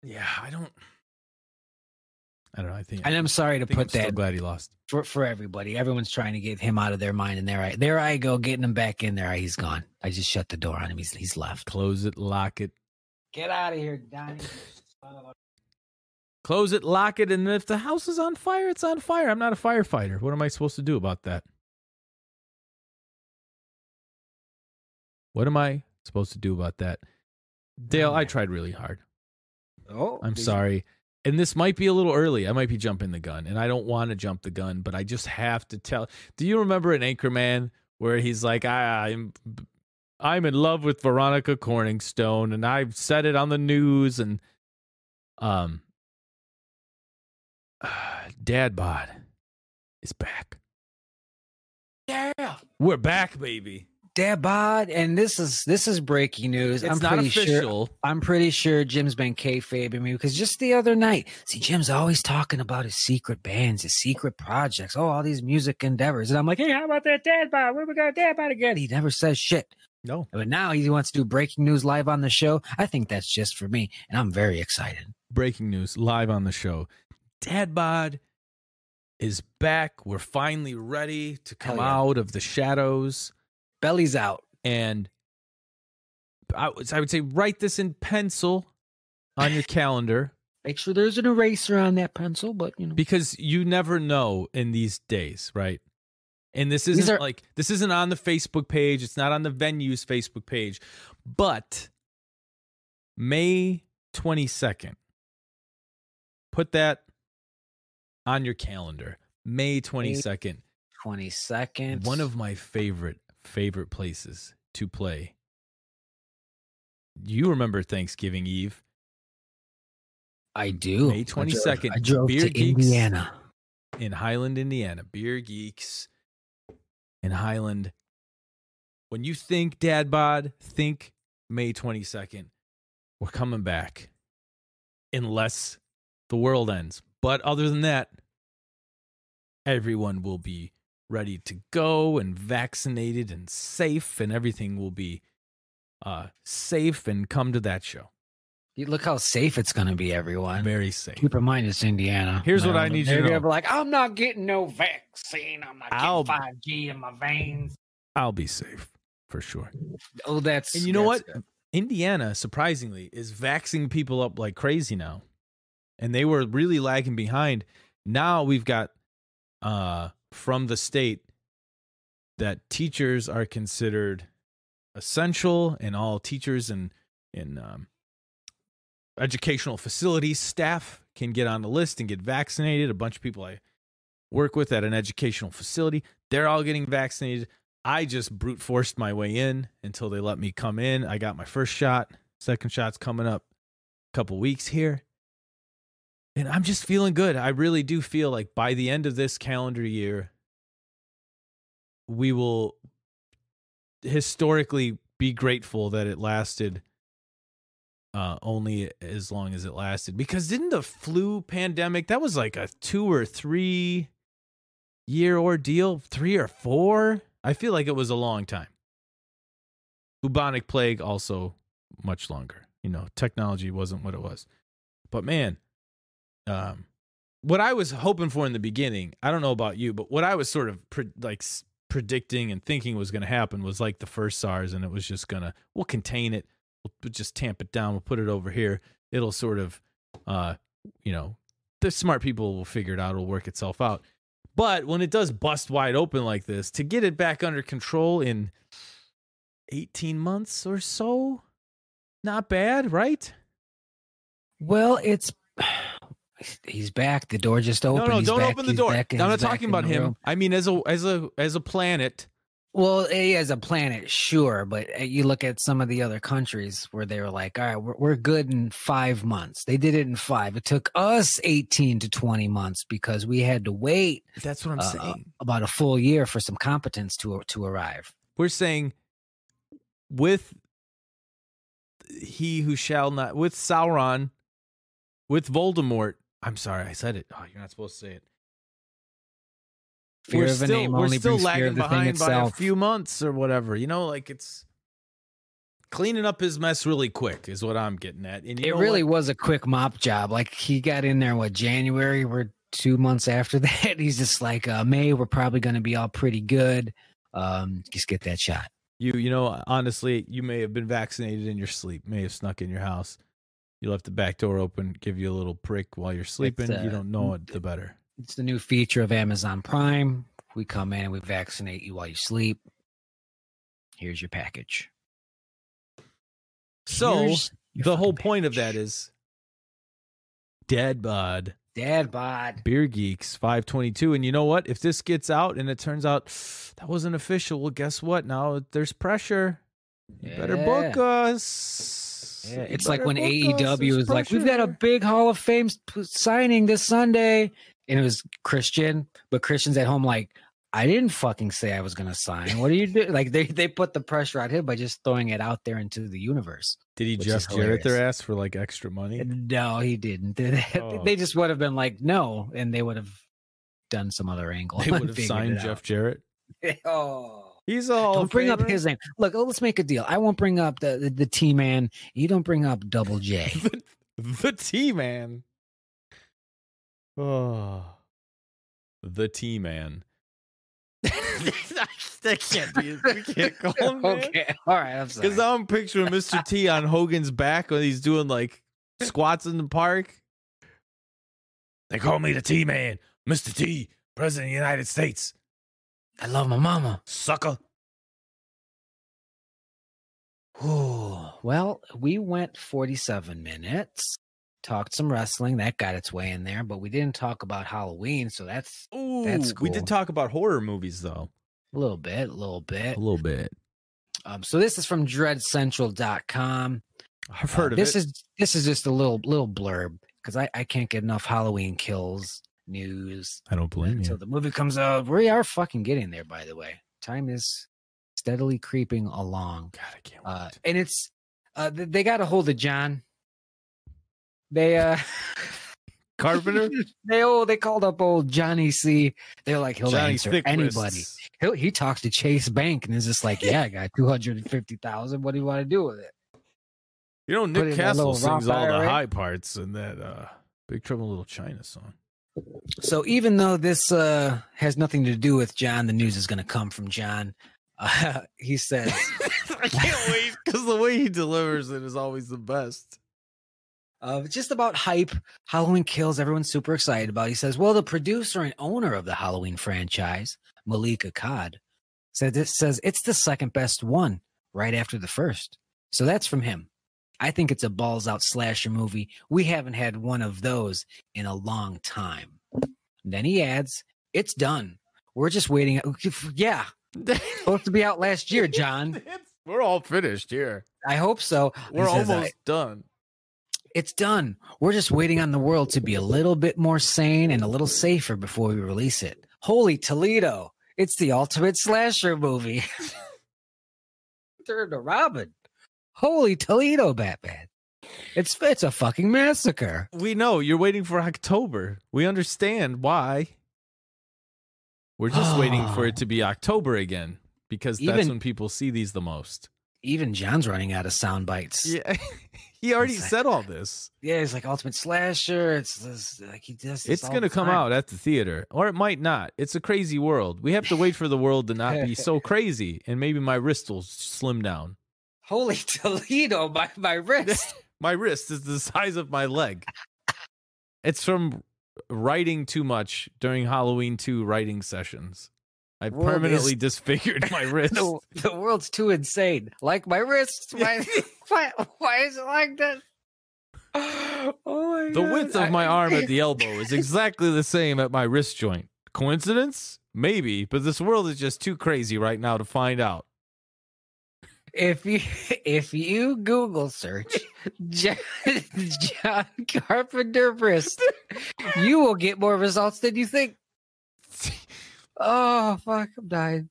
Yeah, I don't know. And I'm sorry to put I'm that. Still glad he lost for everybody. Everyone's trying to get him out of their mind, and there I go, getting him back in there. He's gone. I just shut the door on him. He's left. Close it, lock it. Get out of here, Donnie. Close it, lock it, and if the house is on fire, it's on fire. I'm not a firefighter. What am I supposed to do about that? What am I supposed to do about that? Dale, I tried really hard. Oh, I'm sorry. And this might be a little early. I might be jumping the gun, and I don't want to jump the gun, but I just have to tell. Do you remember in Anchorman where he's like, I'm in love with Veronica Corningstone, and I've said it on the news, and Dad Bod is back. Yeah, we're back, baby. Dad Bod, and this is breaking news. It's not official. I'm pretty sure Jim's been kayfabing me because just the other night, see, Jim's always talking about his secret bands, his secret projects, all these music endeavors, and I'm like, hey, how about that Dad Bod? What have we got Dad Bod again? He never says shit. No, but now he wants to do breaking news live on the show. I think that's just for me, and I'm very excited. Breaking news live on the show. Dad Bod is back. We're finally ready to come out of the shadows. Belly's out. And I would say write this in pencil on your calendar. Make sure there's an eraser on that pencil, but because you never know in these days, right? And this isn't on the Facebook page. It's not on the venue's Facebook page. But May 22nd, put that on your calendar. May 22nd. 22nd. One of my favorite places to play. You remember Thanksgiving Eve? I do. May 22nd. I drove Beer to Geeks Indiana. In Highland, Indiana. Beer Geeks in Highland. When you think Dad Bod, think May 22nd. We're coming back. Unless the world ends. But other than that, everyone will be ready to go and vaccinated and safe, and everything will be safe, and come to that show. Look how safe it's going to be, everyone. Very safe. Keep in mind, it's Indiana. Here's what I need you to know. They're like, I'm not getting no vaccine. I'm not getting 5G in my veins. I'll be safe for sure. Oh, that's... And you know what? Good. Indiana, surprisingly, is vaxxing people up like crazy now. And they were really lagging behind. Now we've got... from the state that teachers are considered essential, and all teachers in educational facilities, staff can get on the list and get vaccinated. A bunch of people I work with at an educational facility, they're all getting vaccinated. I just brute forced my way in until they let me come in. I got my first shot. Second shot's coming up a couple weeks here. And I'm just feeling good. I really do feel like by the end of this calendar year, we will historically be grateful that it lasted only as long as it lasted. Because didn't the flu pandemic, that was like a 2 or 3 year ordeal? 3 or 4? I feel like it was a long time. Bubonic plague also much longer. Technology wasn't what it was. But man, what I was hoping for in the beginning, I don't know about you, but what I was sort of predicting and thinking was going to happen was like the first SARS, and it was just we'll contain it. We'll just tamp it down. We'll put it over here. It'll sort of, the smart people will figure it out. It'll work itself out. But when it does bust wide open like this, to get it back under control in 18 months or so, not bad, right? Well, he's back. The door just opened. No, don't back. open the door. I'm not talking about him. Room. I mean, as a planet. Well, as a planet, sure, but you look at some of the other countries where they were like, all right, we're good in 5 months. They did it in 5. It took us 18 to 20 months because we had to wait. That's what I'm saying. About a full year for some competence to arrive. We're saying with he who shall not, with Sauron, with Voldemort. I'm sorry, I said it. Oh, you're not supposed to say it. Fear of a name only brings fear lagging of the thing behind by a itself. few months or whatever. You know, like it's cleaning up his mess really quick is what I'm getting at. And it really was a quick mop job. Like he got in there, January? We're 2 months after that. He's just like, May, we're probably going to be all pretty good. Just get that shot. You know, honestly, you may have been vaccinated in your sleep, may have snuck in your house. You left the back door open, give you a little prick while you're sleeping. You don't know it, the better. It's the new feature of Amazon Prime. We come in and we vaccinate you while you sleep. Here's your package. So the whole point of that is Dad Bod. Dad Bod. Beer Geeks 522. And you know what? If this gets out and it turns out that wasn't official, well, guess what? Now there's pressure. You better book us. Yeah, it's like when AEW was like, we've got a big Hall of Fame signing this Sunday. And it was Christian, but Christian's at home like, I didn't fucking say I was going to sign. What do you do? Like they put the pressure on him by just throwing it out there into the universe. Did he Jeff Jarrett their ass for like extra money? No, he didn't. They just would have been like, no. And they would have done some other angle. They would have signed Jeff Jarrett. Oh, he's all. Don't bring up his name. Look, let's make a deal. I won't bring up the T-Man. You don't bring up Double J. the T-Man. Oh, the T-Man. That can't be. We can't call him. Okay, all right. I'm sorry. Because I'm picturing Mr. T on Hogan's back when he's doing like squats in the park. They call me the T-Man, Mr. T, President of the United States. I love my mama, sucker. Ooh, well, we went 47 minutes. Talked some wrestling. That got its way in there, but we didn't talk about Halloween, so that's cool. We did talk about horror movies, though. A little bit. So this is from dreadcentral.com. I've heard of it. This is just a little blurb because I can't get enough Halloween kills news. I don't blame you. Until the movie comes out. We are fucking getting there, by the way. Time is steadily creeping along. God, I can't wait. And it's they got a hold of John. They Carpenter. They called up old Johnny C. They're like, he'll answer anybody. He talks to Chase Bank and is just like, yeah, I got 250,000. What do you want to do with it? You know, Nick Castle sings all the high parts in that Big Trouble in Little China song. So even though this has nothing to do with John, the news is going to come from John. He says, I can't wait because the way he delivers it is always the best. Just about hype, Halloween Kills, everyone's super excited about. He says, well, the producer and owner of the Halloween franchise, Malika Akkad, says it's the second best one right after the first. So that's from him. I think it's a balls out slasher movie. We haven't had one of those in a long time. And then he adds, it's done. We're just waiting. Yeah. Supposed to be out last year, John. We're all finished here. I hope so. We're almost done. It's done. We're just waiting on the world to be a little bit more sane and a little safer before we release it. Holy Toledo. It's the ultimate slasher movie. Turn to Robin. Holy Toledo, Batman. It's a fucking massacre. We know. You're waiting for October. We understand why. We're just waiting for it to be October again because that's when people see these the most. Even John's running out of sound bites. Yeah. He already said all this. Yeah, he's like ultimate slasher. It's like he does. It's going to come out at the theater, or it might not. It's a crazy world. We have to wait for the world to not be so crazy, and maybe my wrist will slim down. Holy Toledo, my wrist. My wrist is the size of my leg. It's from writing too much during Halloween 2 writing sessions. I permanently disfigured my wrist. The world's too insane. Like my wrist. Why is it like that? Oh my the width of my arm at the elbow is exactly the same at my wrist joint. Coincidence? Maybe, but this world is just too crazy right now to find out. If you Google search John Carpenter wrist, you will get more results than you think. Oh, fuck, I'm dying.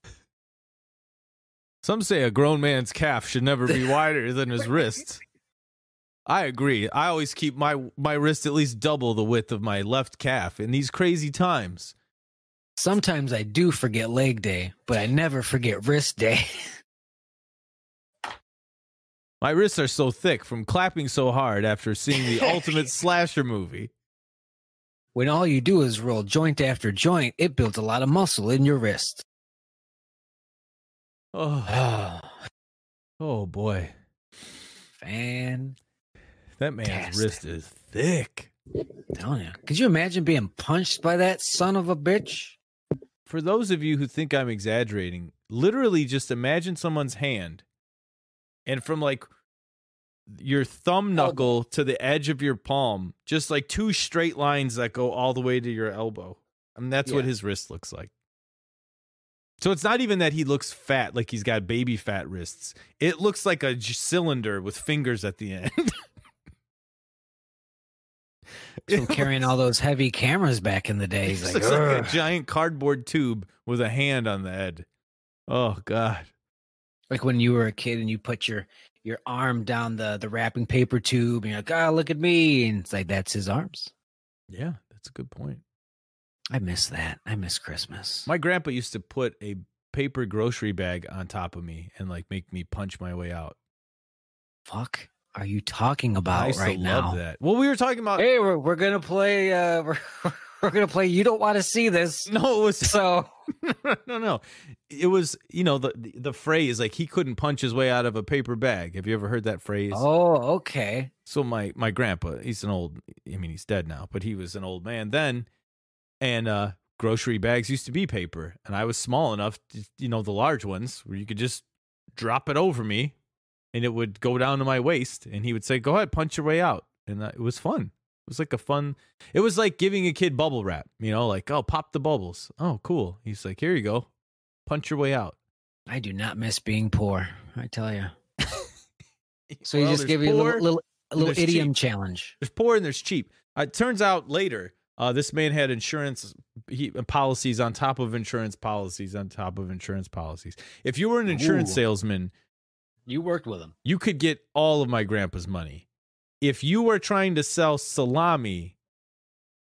Some say a grown man's calf should never be wider than his wrist. I agree. I always keep my wrist at least double the width of my left calf in these crazy times. Sometimes I do forget leg day, but I never forget wrist day. My wrists are so thick from clapping so hard after seeing the ultimate slasher movie. When all you do is roll joint after joint, it builds a lot of muscle in your wrist. Oh, oh boy. Fan. That man's wrist is thick. I'm telling you. Could you imagine being punched by that son of a bitch? For those of you who think I'm exaggerating, literally just imagine someone's hand, and from like your thumb knuckle to the edge of your palm, just like two straight lines that go all the way to your elbow. I mean, that's what his wrist looks like. So it's not even that he looks fat, like he's got baby fat wrists. It looks like a cylinder with fingers at the end. So carrying all those heavy cameras back in the day. It's like a giant cardboard tube with a hand on the head. Oh, God. Like when you were a kid and you put your arm down the wrapping paper tube and you're like, oh, look at me. And it's like, that's his arms. Yeah, that's a good point. I miss that. I miss Christmas. My grandpa used to put a paper grocery bag on top of me and like make me punch my way out. Fuck are you talking about right now? Love that. Well, we were talking about. Hey, we're gonna play. We're gonna play. You don't want to see this. No, it was so. No. It was the phrase like he couldn't punch his way out of a paper bag. Have you ever heard that phrase? Oh, okay. So my grandpa, he's he's dead now, but he was an old man then, and grocery bags used to be paper, and I was small enough, the large ones where you could just drop it over me. And it would go down to my waist, and he would say, "Go ahead, punch your way out." And it was fun. It was like it was like giving a kid bubble wrap, like, oh, pop the bubbles. Oh, cool. He's like, here you go. Punch your way out. I do not miss being poor, I tell you. So Well, he just gave you a little idiom challenge. There's poor and there's cheap. It turns out later, this man had insurance policies on top of insurance policies on top of insurance policies. If you were an insurance salesman, you worked with him. You could get all of my grandpa's money. If you were trying to sell salami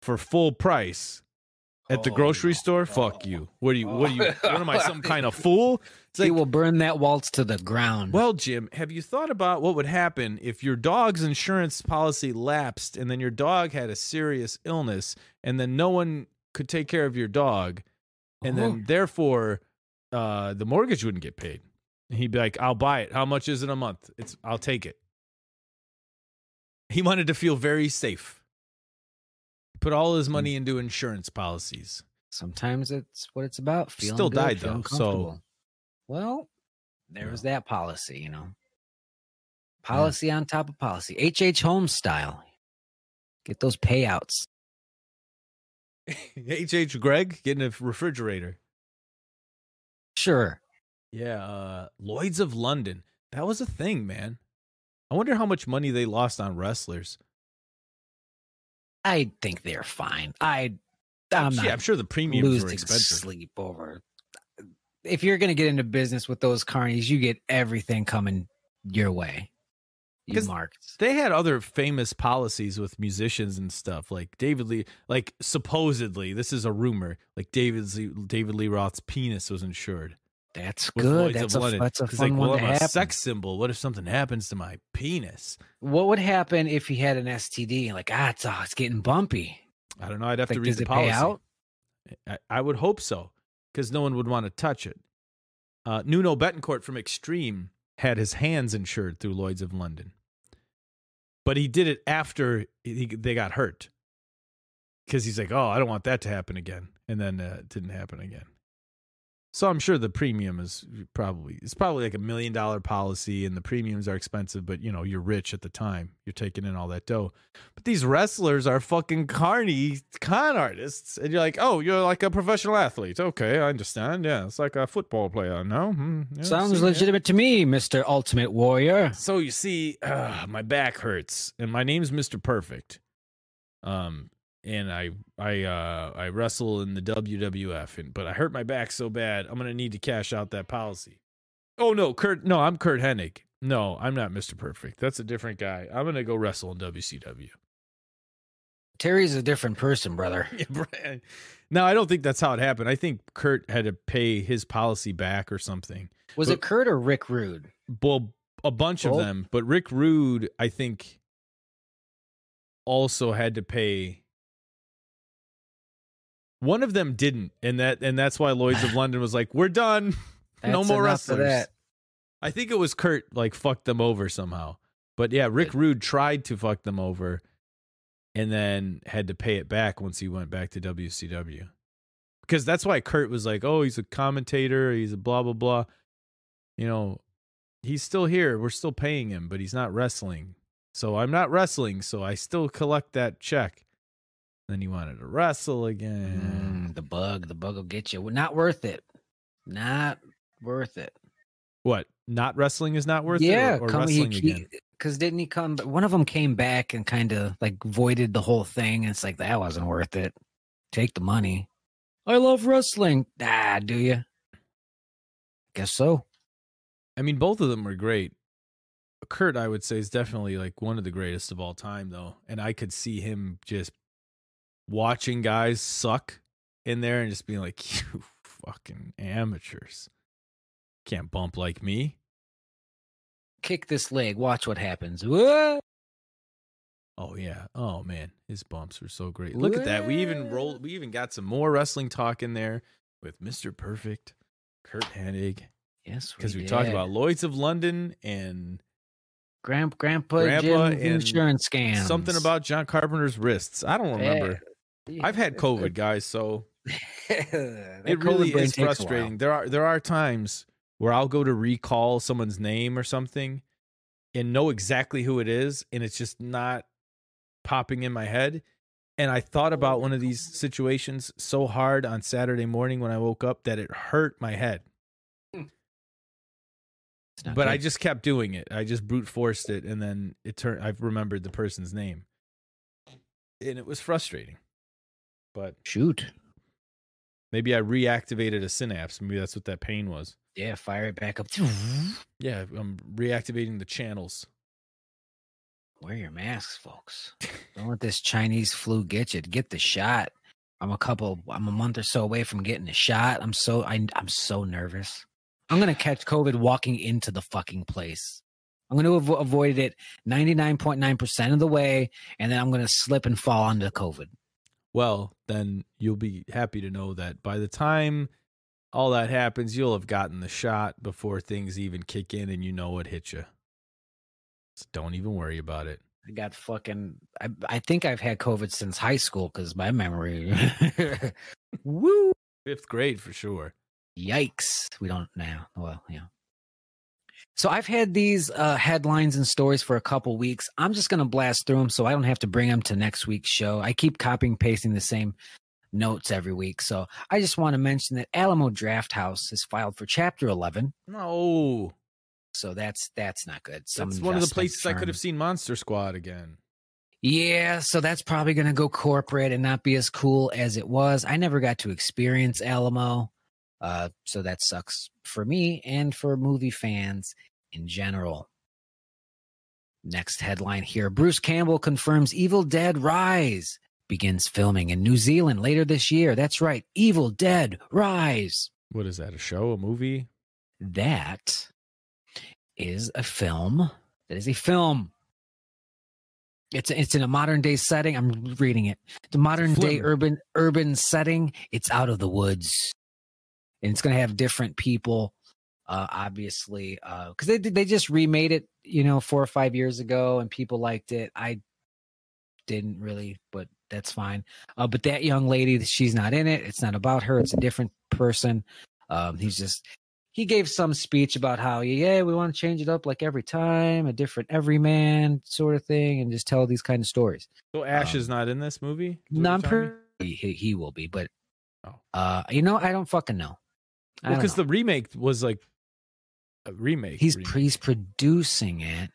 for full price at the grocery store, fuck you. What am I, some kind of fool? It's he will burn that waltz to the ground. Well, Jim, have you thought about what would happen if your dog's insurance policy lapsed and then your dog had a serious illness and then no one could take care of your dog and then therefore the mortgage wouldn't get paid? And he'd be like, I'll buy it. How much is it a month? I'll take it. He wanted to feel very safe. Put all his money into insurance policies. Sometimes it's what it's about. Feeling Still good, died feeling though. So, well, there was that policy, Policy on top of policy. H.H. Holmes style. Get those payouts. H.H. Gregg getting a refrigerator. Sure. Yeah, Lloyd's of London. That was a thing, man. I wonder how much money they lost on wrestlers. I think they're fine. I'm sure the premiums were expensive. Sleep over. If you're going to get into business with those carnies, you get everything coming your way. You marked. They had other famous policies with musicians and stuff, like David Lee. Like supposedly, this is a rumor. Like David Lee Roth's penis was insured. That's good. That's a fun one to happen. I'm a sex symbol. What if something happens to my penis? What would happen if he had an STD and it's getting bumpy? I don't know. I'd have to read the policy. Pay out? I would hope so, because no one would want to touch it. Nuno Betancourt from Extreme had his hands insured through Lloyd's of London, but he did it after they got hurt, because he's like, oh, I don't want that to happen again, and then it didn't happen again. So I'm sure the premium is probably like $1 million policy, and the premiums are expensive, but you're rich at the time. You're taking in all that dough. But these wrestlers are fucking con artists. And you're like, oh, you're like a professional athlete. Okay, I understand. Yeah, it's like a football player, no? Yeah, sounds legitimate to me, Mr. Ultimate Warrior. So you see, my back hurts, and my name's Mr. Perfect. And I wrestle in the WWF, but I hurt my back so bad, I'm gonna need to cash out that policy. Oh no, I'm Kurt Hennig. No, I'm not Mr. Perfect. That's a different guy. I'm gonna go wrestle in WCW. Terry's a different person, brother. No, I don't think that's how it happened. I think Kurt had to pay his policy back or something. Was it Kurt or Rick Rude? Well, a bunch of them, but Rick Rude, I think, also had to pay. One of them didn't, and that's why Lloyd's of London was like, "We're done, no more wrestlers." I think it was Kurt like fucked them over somehow, but yeah, Rick Rude tried to fuck them over, and then had to pay it back once he went back to WCW, because that's why Kurt was like, "Oh, he's a commentator, he's a blah blah blah," you know. He's still here. We're still paying him, but he's not wrestling. So I'm not wrestling, so I still collect that check. Then he wanted to wrestle again. The bug will get you. Not worth it. Not worth it. What? Not wrestling is not worth it? Or wrestling again? Because didn't he come? One of them came back and kind of like voided the whole thing. And it's like, that wasn't worth it. Take the money. I love wrestling. Do you? Guess so. I mean, both of them were great. Kurt, I would say, is definitely like one of the greatest of all time, though. And I could see him just watching guys suck in there and just being like, "You fucking amateurs. Can't bump like me. Kick this leg. Watch what happens." Whoa! Oh, yeah. Oh, man. His bumps were so great. Look at that. We even got some more wrestling talk in there with Mr. Perfect, Kurt Hennig. Yes, because we talked about Lloyd's of London and Grandpa Jim insurance scams. Something about John Carpenter's wrists. I don't remember. I've had COVID, guys, so it really is frustrating. There are times where I'll go to recall someone's name or something and know exactly who it is, and it's just not popping in my head. And I thought about one of these situations so hard on Saturday morning when I woke up that it hurt my head. But I just kept doing it. I just brute forced it, and then I've remembered the person's name, and it was frustrating. But shoot, maybe I reactivated a synapse. Maybe that's what that pain was. Yeah, fire it back up. Yeah, I'm reactivating the channels. Wear your masks, folks. Don't let this Chinese flu get you. Get the shot. I'm a month or so away from getting the shot. I'm so nervous. I'm going to catch COVID walking into the fucking place. I'm going to avoid it 99.9% of the way, and then I'm going to slip and fall onto COVID. Well, then you'll be happy to know that by the time all that happens, you'll have gotten the shot before things even kick in and you know what hit you. So don't even worry about it. I got I think I've had COVID since high school because my memory. Woo! 5th grade for sure. Yikes. We don't now. Well, yeah. So I've had these headlines and stories for a couple weeks. I'm just going to blast through them so I don't have to bring them to next week's show. I keep copying and pasting the same notes every week. So I just want to mention that Alamo Drafthouse has filed for Chapter 11. No. So that's not good. That's one of the places I could have seen Monster Squad again. Yeah, so that's probably going to go corporate and not be as cool as it was. I never got to experience Alamo. So that sucks for me and for movie fans in general. Next headline here. Bruce Campbell confirms Evil Dead Rise begins filming in New Zealand later this year. That's right. Evil Dead Rise. What is that? A show? A movie? That is a film. That is a film. It's in a modern day setting. I'm reading it. The modern day urban setting. It's out of the woods. And it's going to have different people, obviously, because they just remade it, 4 or 5 years ago, and people liked it. I didn't really, but that's fine. But that young lady, she's not in it. It's not about her. It's a different person. He gave some speech about how, we want to change it up like every time, a different everyman sort of thing, and just tell these kind of stories. So Ash is not in this movie? No, I'm pretty he will be, but I don't fucking know. Well, because the remake was like a remake. He's producing it.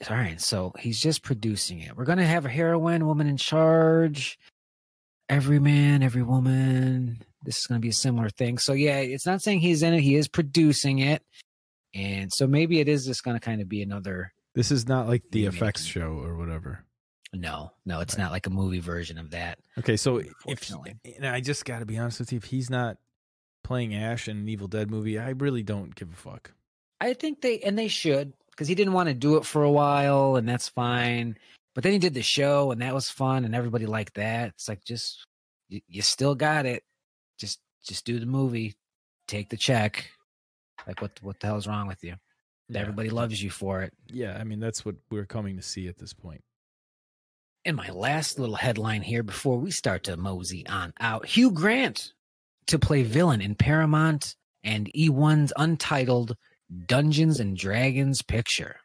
All right, so he's just producing it. We're gonna have a heroine, woman in charge, every man, every woman. This is gonna be a similar thing. So yeah, it's not saying he's in it. He is producing it, and so maybe it is just gonna kind of be another. This is not like the effects show or whatever. No, it's not like a movie version of that. Okay, so Unfortunately. and I just got to be honest with you, if he's not playing Ash in an Evil Dead movie, I really don't give a fuck. I think they should, because he didn't want to do it for a while, and that's fine. But then he did the show, and that was fun, and everybody liked that. It's like, just you still got it. Just do the movie, take the check. Like, what the hell's wrong with you? Yeah. Everybody loves you for it. Yeah, I mean, that's what we're coming to see at this point. And my last little headline here before we start to mosey on out: Hugh Grant to play villain in Paramount and E1's Untitled Dungeons and Dragons picture.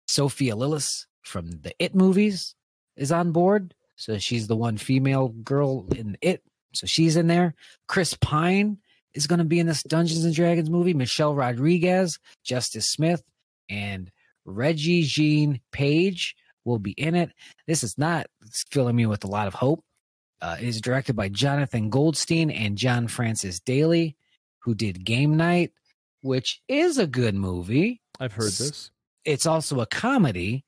Sophia Lillis from the It movies is on board. So she's the one female girl in It. So she's in there. Chris Pine is going to be in this Dungeons and Dragons movie. Michelle Rodriguez, Justice Smith, and Reggie Jean Page will be in it. This is not filling me with a lot of hope. It is directed by Jonathan Goldstein and John Francis Daly, who did Game Night, which is a good movie. I've heard this. It's also a comedy.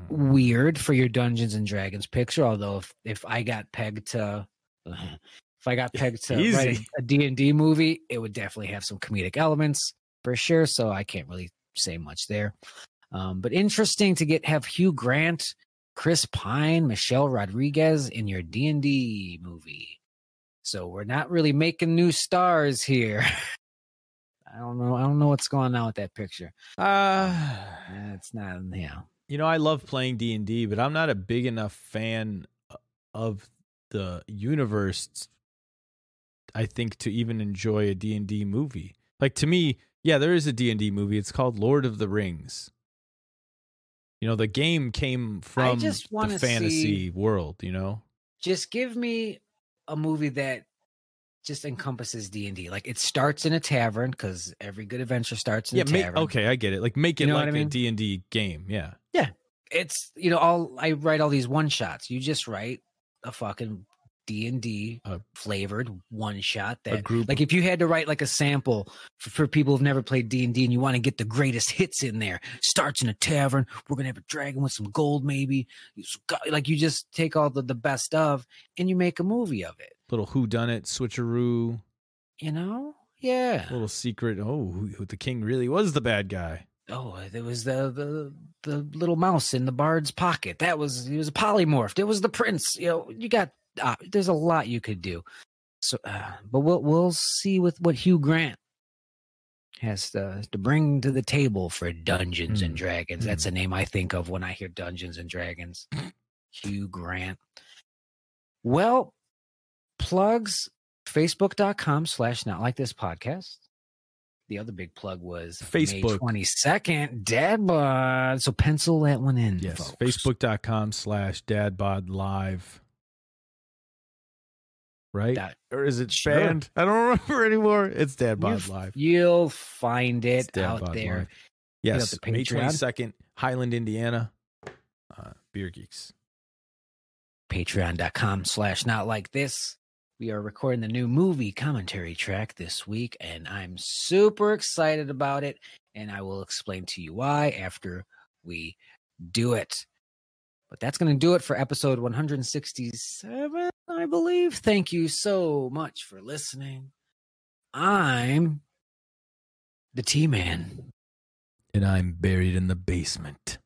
Weird for your Dungeons and Dragons picture, although if I got pegged to write a D&D movie, it would definitely have some comedic elements for sure, so I can't really say much there. But interesting to have Hugh Grant, Chris Pine, Michelle Rodriguez in your D&D movie. So we're not really making new stars here. I don't know what's going on with that picture. It's not, yeah. You know, I love playing D&D, but I'm not a big enough fan of the universe, I think, to even enjoy a D&D movie. Like, to me, yeah, there is a D&D movie. It's called Lord of the Rings. You know, the game came from the fantasy world, you know? Just give me a movie that just encompasses D&D. Like, it starts in a tavern, because every good adventure starts in a tavern. Okay, I get it. Like, make it like a D&D game, yeah. Yeah. It's, I write all these one-shots. You just write a fucking D&D flavored one-shot that, like, if you had to write like a sample for people who've never played D&D and you want to get the greatest hits in there, starts in a tavern, we're going to have a dragon with some gold maybe. Like, you just take all the best of and you make a movie of it. Little whodunit, switcheroo. Yeah. Little secret, who the king really was the bad guy. Oh, there was the little mouse in the bard's pocket. He was a polymorph. It was the prince. You got there's a lot you could do. So, but we'll see with what Hugh Grant has to bring to the table for Dungeons and Dragons. That's a name I think of when I hear Dungeons and Dragons. Hugh Grant. Well, plugs, facebook.com/notlikeThisPodcast. The other big plug was Facebook. May 22nd, Dad Bod. So pencil that one in. Yes, folks. Facebook.com/DadBodLive. Right? Or is it banned? I don't remember anymore. It's Dad Bod Live. You'll find it out there. Live. Yes, May 22nd, Highland, Indiana. Beer Geeks. Patreon.com/notlikeThis. We are recording the new movie commentary track this week, and I'm super excited about it, and I will explain to you why after we do it. But that's going to do it for episode 167, I believe. Thank you so much for listening. I'm the T-Man. And I'm buried in the basement.